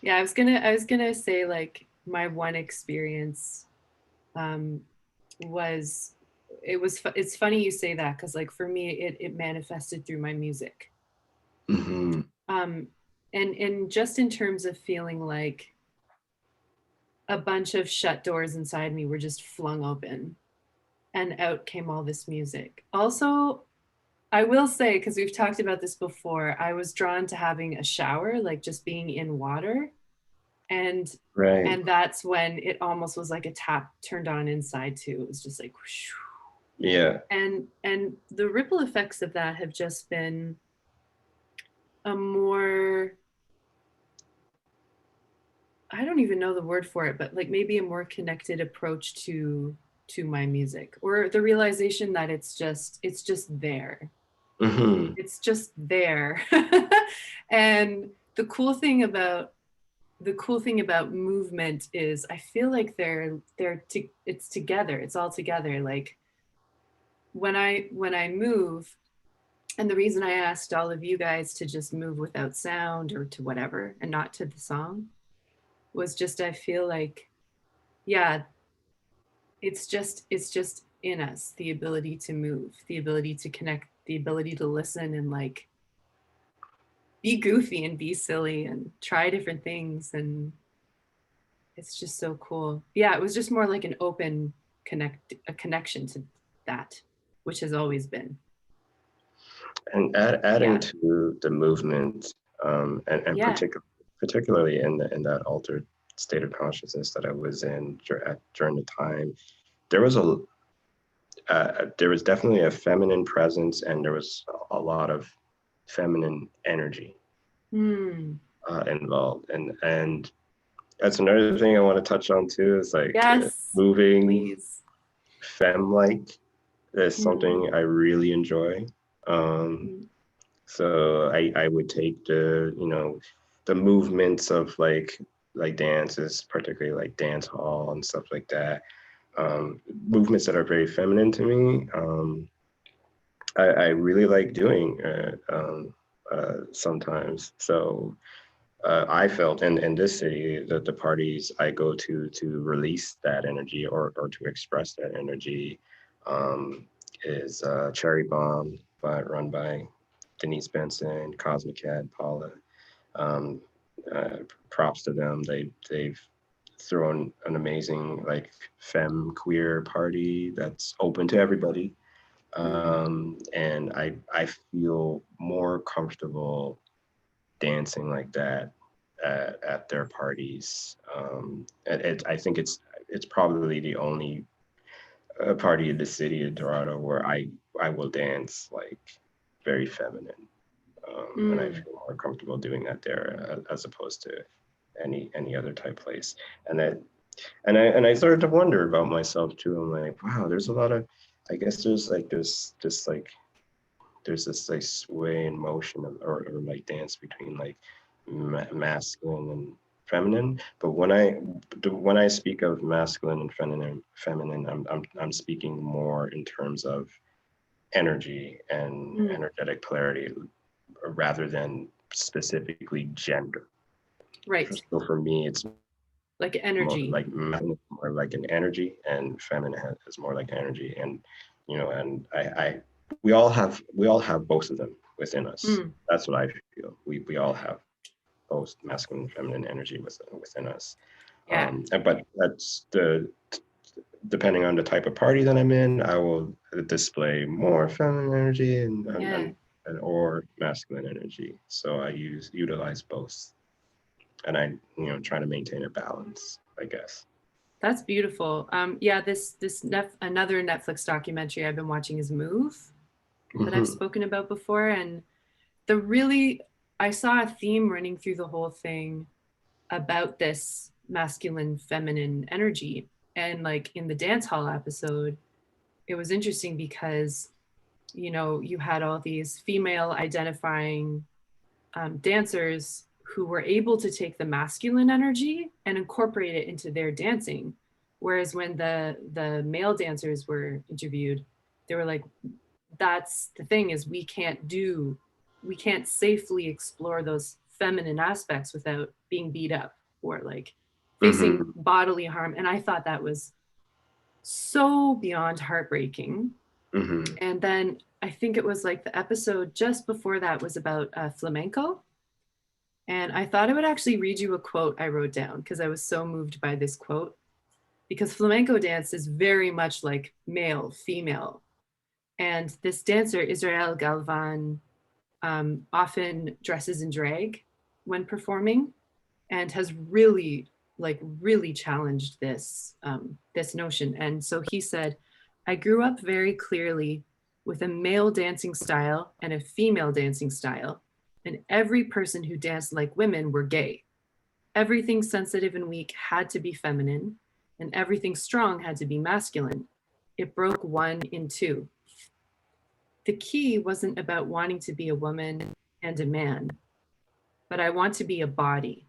[SPEAKER 1] Yeah, I was gonna say, like, my one experience was it's funny you say that, because like for me it manifested through my music. And just in terms of feeling like a bunch of shut doors inside me were just flung open, and out came all this music. Also, I will say, because we've talked about this before, I was drawn to having a shower, like just being in water. And that's when it almost was like a tap turned on inside too. It was just like whoosh.
[SPEAKER 2] Yeah.
[SPEAKER 1] And the ripple effects of that have just been a more, I don't even know the word for it, but like maybe a more connected approach to my music, or the realization that it's just there. It's just there. And the cool thing about movement is I feel like it's together. It's all together. Like when I move, and the reason I asked all of you guys to just move without sound or to whatever and not to the song was just, I feel like, yeah, it's just in us, the ability to move, the ability to connect, the ability to listen and like be goofy and be silly and try different things. And it's just so cool. Yeah, it was just more like an open connection to that, which has always been.
[SPEAKER 2] And adding to the movement, and particularly in that altered state of consciousness that I was in during the time, there was definitely a feminine presence, and there was a lot of feminine energy involved, and that's another thing I want to touch on too, is like moving femme-like is something I really enjoy. So I would take the movements of like dances, particularly like dance hall and stuff like that, movements that are very feminine to me. I really like doing sometimes. So I felt in this city that the parties I go to release that energy or to express that energy is Cherry Bomb, run by Denise Benson, Cosmic Cat, Paula. Props to them. They've thrown an amazing like femme queer party that's open to everybody. And I feel more comfortable dancing like that at their parties. I think it's probably the only party in the city of Toronto where I will dance like very feminine, and I feel more comfortable doing that there as opposed to any other type place. And I started to wonder about myself too. I'm like, wow, there's a lot of, I guess there's like this like there's this like sway and motion of, or like dance between like masculine and feminine. But when I speak of masculine and feminine, I'm speaking more in terms of energy and energetic polarity rather than specifically gender.
[SPEAKER 1] Right.
[SPEAKER 2] So for me, it's
[SPEAKER 1] Like
[SPEAKER 2] more
[SPEAKER 1] energy.
[SPEAKER 2] like more like an energy, and feminine is more like energy. And and I we all have both of them within us. That's what I feel. We all have both masculine and feminine energy within us.
[SPEAKER 1] Yeah.
[SPEAKER 2] But that's depending on the type of party that I'm in, I will display more feminine energy and or masculine energy. So I utilize both, and I try to maintain a balance, I guess.
[SPEAKER 1] That's beautiful. Yeah, another Netflix documentary I've been watching is Move, that I've spoken about before. And I saw a theme running through the whole thing about this masculine, feminine energy. And like in the dance hall episode, it was interesting because, you had all these female identifying dancers who were able to take the masculine energy and incorporate it into their dancing. Whereas when the male dancers were interviewed, they were like, that's the thing, is we can't safely explore those feminine aspects without being beat up or like facing bodily harm. And I thought that was so beyond heartbreaking. And then I think it was like the episode just before that was about flamenco. And I thought I would actually read you a quote I wrote down because I was so moved by this quote. Because flamenco dance is very much like male, female. And this dancer, Israel Galvan, often dresses in drag when performing and has really challenged this notion. And so he said, I grew up very clearly with a male dancing style and a female dancing style, and every person who danced like women were gay. Everything sensitive and weak had to be feminine, and everything strong had to be masculine. It broke one in two. The key wasn't about wanting to be a woman and a man, but I want to be a body.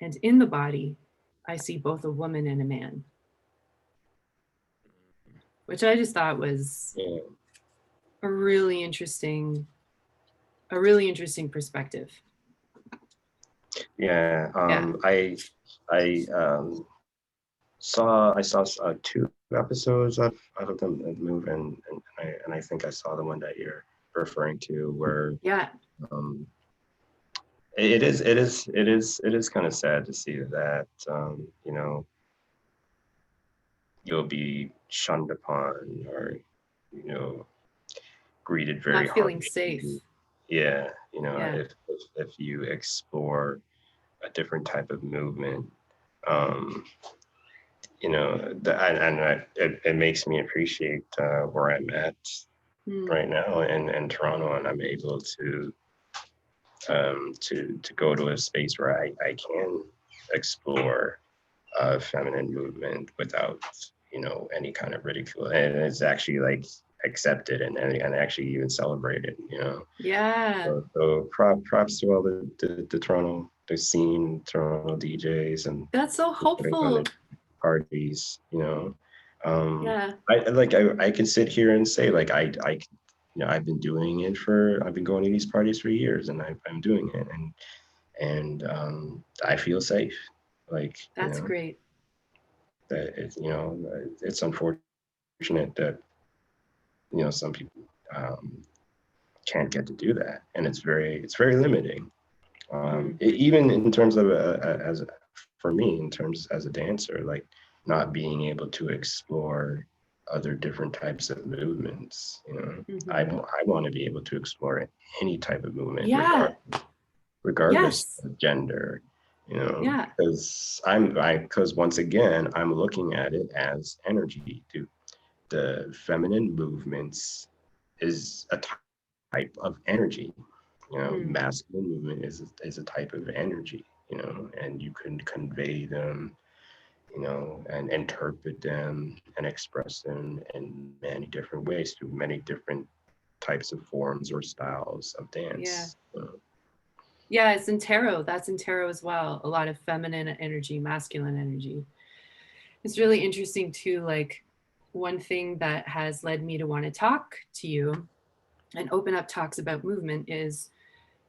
[SPEAKER 1] And in the body, I see both a woman and a man. Which I just thought was a really interesting perspective.
[SPEAKER 2] Yeah, I saw two episodes out of them Move, and I think I saw the one that you're referring to where it is kind of sad to see that you'll be shunned upon or greeted very
[SPEAKER 1] not feeling
[SPEAKER 2] harshly.
[SPEAKER 1] safe.
[SPEAKER 2] Yeah, if you explore a different type of movement, it makes me appreciate where I'm at right now in Toronto, and I'm able to go to a space where I can explore feminine movement without any kind of ridicule, and it's actually like accepted and actually even celebrated. So props to all the Toronto scene, Toronto DJs, and
[SPEAKER 1] that's so hopeful.
[SPEAKER 2] Parties, I can sit here and say like I've been doing it I've been going to these parties for years, and I'm doing it, and I feel safe. Like
[SPEAKER 1] that's great.
[SPEAKER 2] That it's unfortunate that some people can't get to do that, and it's very limiting. Even in terms of for me, in terms as a dancer, like not being able to explore other different types of movements. I want to be able to explore any type of movement, regardless of gender. Because once again, I'm looking at it as energy. The feminine movements is a type of energy. Masculine movement is a type of energy. And you can convey them, and interpret them and express them in many different ways through many different types of forms or styles of
[SPEAKER 1] Yeah.
[SPEAKER 2] dance.
[SPEAKER 1] Yeah, it's in tarot. That's in tarot as well. A lot of feminine energy, masculine energy. It's really interesting too. Like, one thing that has led me to want to talk to you and open up talks about movement is,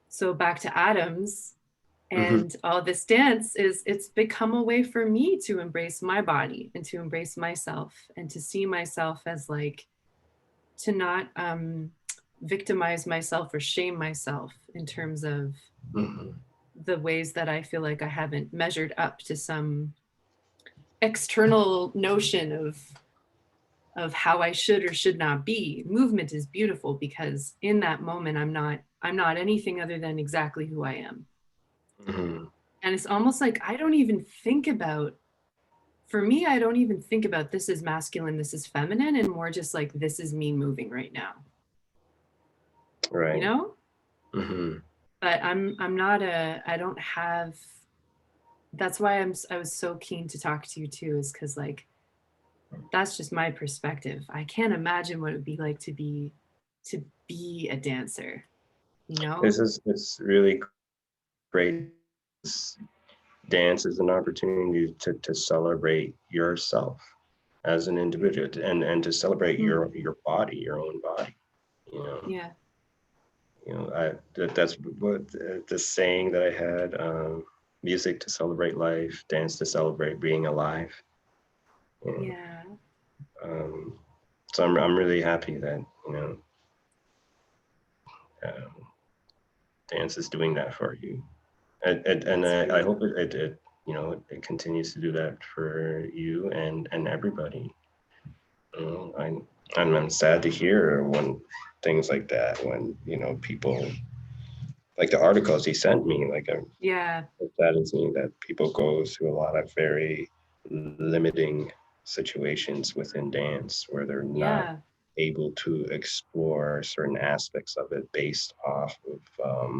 [SPEAKER 1] so back to atoms
[SPEAKER 2] Mm-hmm.
[SPEAKER 1] and all this dance is, it's become a way for me to embrace my body and to embrace myself and to see myself as like, to not victimize myself or shame myself in terms of
[SPEAKER 2] Mm-hmm.
[SPEAKER 1] the ways that I feel like I haven't measured up to some external notion of how I should or should not be. Movement is beautiful because in that moment I'm not anything other than exactly who I am.
[SPEAKER 2] Mm-hmm.
[SPEAKER 1] And it's almost like I don't even think about, for me, I don't even think about this is masculine, this is feminine, and more just like this is me moving right now. You
[SPEAKER 2] Right.
[SPEAKER 1] know?
[SPEAKER 2] Mm-hmm.
[SPEAKER 1] But I'm not a, I don't have, that's why I was so keen to talk to you too, is because like that's just my perspective. I can't imagine what it would be like to be a dancer, you know?
[SPEAKER 2] It's really great. Dance is an opportunity to celebrate yourself as an individual, and to celebrate
[SPEAKER 1] Hmm.
[SPEAKER 2] your body, your own body. You know,
[SPEAKER 1] Yeah.
[SPEAKER 2] that's what the saying that I had: music to celebrate life, dance to celebrate being alive. You know,
[SPEAKER 1] Yeah.
[SPEAKER 2] um, so I'm really happy that um, dance is doing that for you, and
[SPEAKER 1] It's
[SPEAKER 2] I
[SPEAKER 1] really,
[SPEAKER 2] hope it continues to do that for you and everybody. I'm sad to hear when things like that, when people like the articles he sent me, like
[SPEAKER 1] yeah.
[SPEAKER 2] it saddens me that people go through a lot of very limiting situations within dance where they're not
[SPEAKER 1] Yeah.
[SPEAKER 2] able to explore certain aspects of it based off of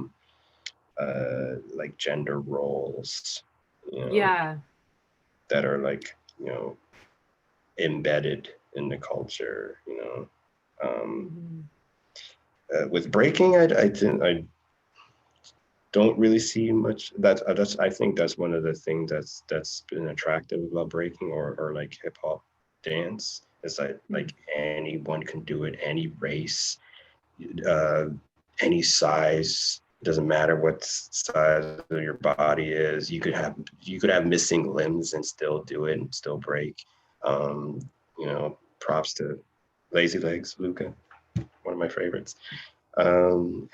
[SPEAKER 2] like gender roles,
[SPEAKER 1] Yeah.
[SPEAKER 2] that are like embedded in the culture.
[SPEAKER 1] Hmm.
[SPEAKER 2] With breaking, I don't really see much. That's I think that's one of the things that's been attractive about breaking or like hip hop dance is that like anyone can do it, any race, uh, any size. It doesn't matter what size of your body is. You could have missing limbs and still do it and still break. Um, Props to Lazy Legs, Luca, one of my favorites. And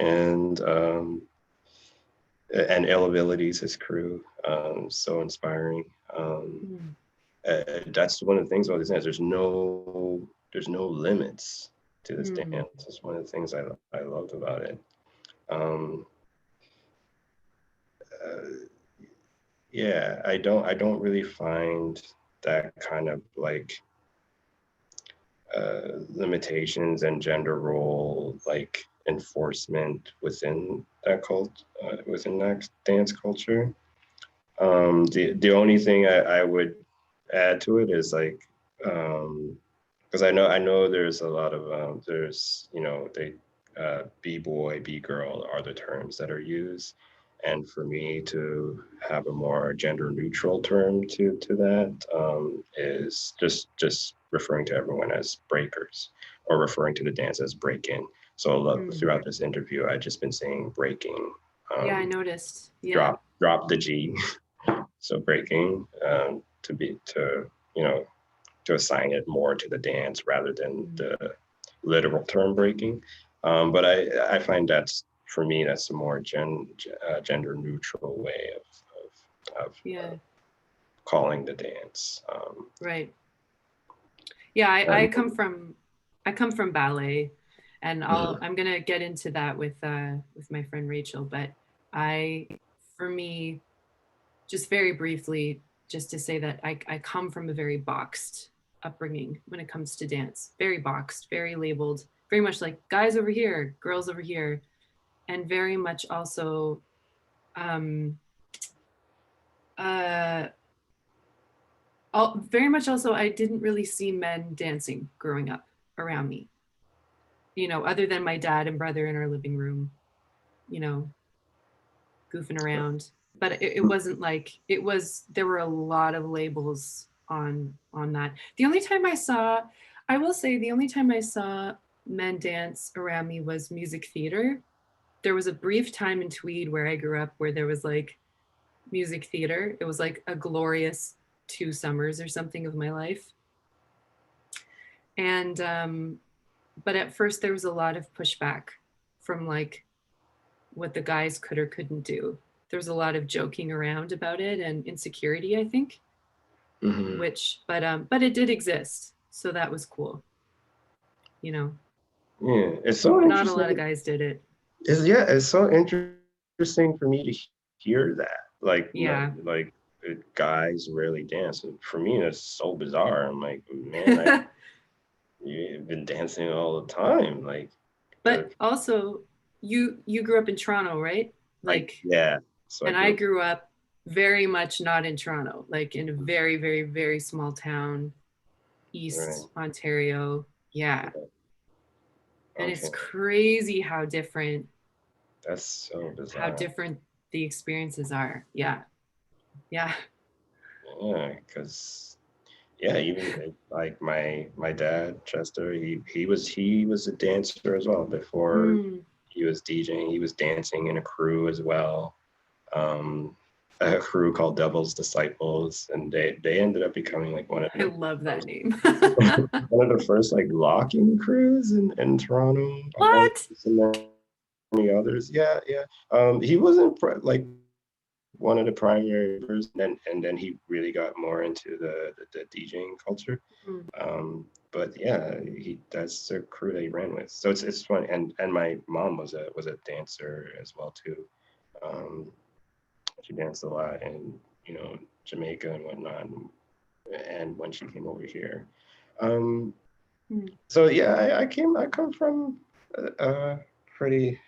[SPEAKER 2] Ill Abilities, his crew, so inspiring. That's one of the things about this dance. There's no limits to this
[SPEAKER 1] Mm.
[SPEAKER 2] dance. It's one of the things I loved about it. Um, uh, yeah, I don't really find that kind of like limitations and gender role like enforcement within that dance culture. The only thing I would add to it is like, because I know there's a lot of there's they b-boy, b-girl are the terms that are used, and for me to have a more gender neutral term to that, is just referring to everyone as breakers, or referring to the dance as break-in. So
[SPEAKER 1] Mm.
[SPEAKER 2] throughout this interview, I've just been saying breaking.
[SPEAKER 1] Yeah, I
[SPEAKER 2] um,
[SPEAKER 1] noticed. Yeah.
[SPEAKER 2] drop the G. So breaking, to assign it more to the dance rather than
[SPEAKER 1] Mm.
[SPEAKER 2] the literal term breaking. But I find that's, for me, that's a more gender neutral way of
[SPEAKER 1] Yeah.
[SPEAKER 2] calling the dance.
[SPEAKER 1] Right. Yeah,
[SPEAKER 2] And
[SPEAKER 1] I come from ballet, and
[SPEAKER 2] mhm,
[SPEAKER 1] I'm gonna get into that with my friend Rachel, but I, for me, just very briefly, just to say that I come from a very boxed upbringing when it comes to dance. Very boxed, very labeled, very much like guys over here, girls over here, and very much also um uh very much also I didn't really see men dancing growing up around me. you know, other than my dad and brother in our living room, you know, goofing around. But it wasn't like, it was, there were a lot of labels on that. The only time I saw, I will say, the only time I saw men dance around me was music theater. There was a brief time in Tweed where I grew up where there was like music theater. It was like a glorious 2 summers or something of my life. And but at first there was a lot of pushback from like what the guys could or couldn't do. There was a lot of joking around about it and insecurity, I think.
[SPEAKER 2] Mm-hmm.
[SPEAKER 1] Which, but it did exist, so that was cool. You know,
[SPEAKER 2] Yeah, it's so
[SPEAKER 1] not a lot of
[SPEAKER 2] interesting.
[SPEAKER 1] guys did it.
[SPEAKER 2] It's so interesting for me to hear that. Like,
[SPEAKER 1] Yeah.
[SPEAKER 2] like guys rarely dance. And for me, it's so bizarre. I'm like, man, you've been dancing all the time.
[SPEAKER 1] But also, you grew up in Toronto, right? Like,
[SPEAKER 2] yeah. So I
[SPEAKER 1] and I
[SPEAKER 2] grew up.
[SPEAKER 1] grew up very much not in Toronto, like in a very, very, very small town,
[SPEAKER 2] Right.
[SPEAKER 1] East Ontario. Yeah. And it's
[SPEAKER 2] Okay.
[SPEAKER 1] crazy
[SPEAKER 2] That's so
[SPEAKER 1] how
[SPEAKER 2] bizarre.
[SPEAKER 1] different the experiences are. Yeah. Yeah.
[SPEAKER 2] Yeah, because yeah, even like my dad Chester, he was a dancer as well before
[SPEAKER 1] Mm.
[SPEAKER 2] he was DJing. He was dancing in a crew as well, a crew called Devil's Disciples, and they ended up becoming like one of
[SPEAKER 1] I
[SPEAKER 2] the
[SPEAKER 1] love that
[SPEAKER 2] first
[SPEAKER 1] name.
[SPEAKER 2] one of the first like locking crews in Toronto, among
[SPEAKER 1] What?
[SPEAKER 2] so many others. Yeah, yeah. He wasn't like one of the primary members, and then he really got more into the DJing culture.
[SPEAKER 1] Mm.
[SPEAKER 2] But yeah, that's the crew that he ran with. So it's fun. And my mom was a dancer as well too. Um, she danced a lot in Jamaica and whatnot, and when she came over here. Um,
[SPEAKER 1] Mm.
[SPEAKER 2] so yeah, I come from a pretty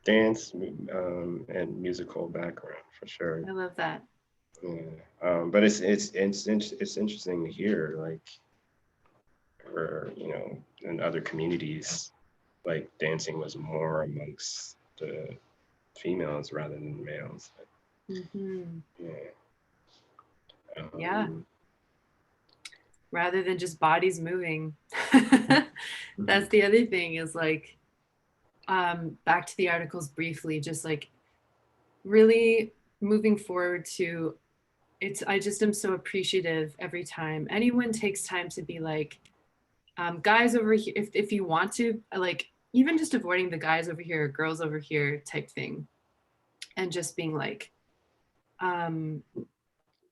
[SPEAKER 2] dance and musical background for sure.
[SPEAKER 1] I love that.
[SPEAKER 2] Yeah. But it's interesting to hear like for in other communities like dancing was more amongst the females rather than males.
[SPEAKER 1] Mm-hmm.
[SPEAKER 2] Yeah.
[SPEAKER 1] Yeah.
[SPEAKER 2] Um,
[SPEAKER 1] Rather than just bodies moving.
[SPEAKER 2] mhm,
[SPEAKER 1] That's the other thing is like, back to the articles briefly, just like really moving forward to it's, I just am so appreciative every time anyone takes time to be like, guys over here, if you want to, like, even just avoiding the guys over here, girls over here type thing, and just being um,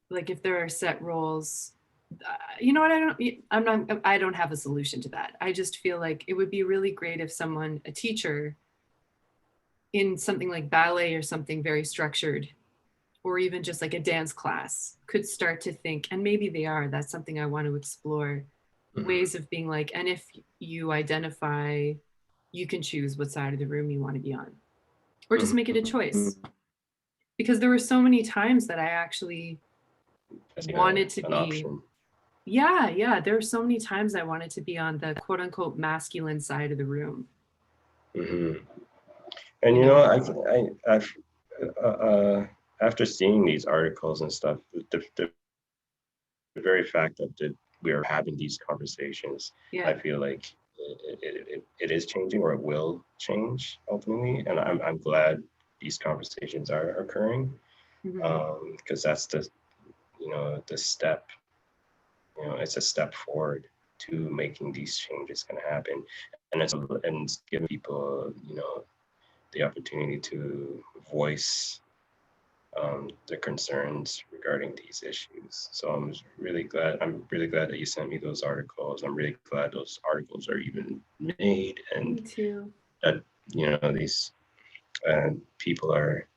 [SPEAKER 1] like if there are set roles, you know what, I don't have a solution to that. I just feel like it would be really great if someone, a teacher in something like ballet or something very structured, or even just like a dance class, could start to think, and maybe they are, that's something I want to explore,
[SPEAKER 2] mhm,
[SPEAKER 1] ways of being like, and if you identify, you can choose what side of the room you want to be on, or just
[SPEAKER 2] mhm,
[SPEAKER 1] make it a
[SPEAKER 2] mhm.
[SPEAKER 1] choice. Because there were so many times that I actually
[SPEAKER 2] That's
[SPEAKER 1] wanted to
[SPEAKER 2] an
[SPEAKER 1] be,
[SPEAKER 2] option.
[SPEAKER 1] yeah, yeah, there were so many times I wanted to be on the quote unquote masculine side of the room,
[SPEAKER 2] Hmm. And
[SPEAKER 1] you know.
[SPEAKER 2] I've after seeing these articles and stuff, the very fact that we are having these conversations, I
[SPEAKER 1] Yeah.
[SPEAKER 2] feel like it is changing, or it will change ultimately. And I'm glad these conversations are occurring,
[SPEAKER 1] Mm-hmm.
[SPEAKER 2] because that's the step. It's a step forward to making these changes can happen, and it's giving people the opportunity to voice the concerns regarding these issues. So I'm really glad that you sent me those articles. I'm really glad those articles are even made,
[SPEAKER 1] Me
[SPEAKER 2] and
[SPEAKER 1] too.
[SPEAKER 2] that these people are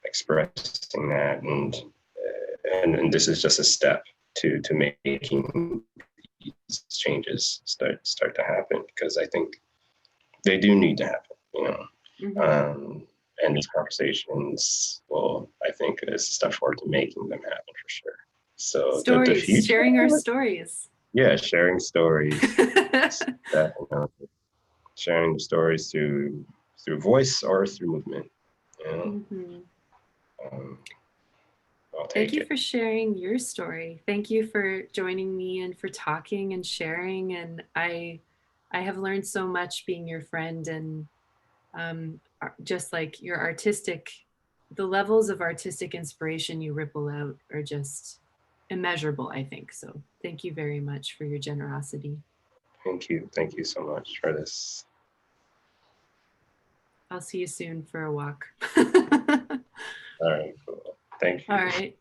[SPEAKER 2] expressing that, and this is just a step to making these changes start to happen, because I think they do need to happen.
[SPEAKER 1] Mm-hmm.
[SPEAKER 2] Um, and these conversations will, I think, is a step forward to making them happen for sure. So the
[SPEAKER 1] Stories,
[SPEAKER 2] future,
[SPEAKER 1] sharing our stories.
[SPEAKER 2] yeah, sharing stories, definitely. sharing the stories through voice or through movement. You know, I'll
[SPEAKER 1] Thank
[SPEAKER 2] take
[SPEAKER 1] you
[SPEAKER 2] it.
[SPEAKER 1] for sharing your story. Thank you for joining me and for talking and sharing. And I have learned so much being your friend, and just like your artistic, the levels of artistic inspiration you ripple out are just immeasurable, I think. So thank you very much for your generosity.
[SPEAKER 2] Thank you. Thank you so much for this.
[SPEAKER 1] I'll see you soon for a walk.
[SPEAKER 2] All right, cool. Thank you.
[SPEAKER 1] All right.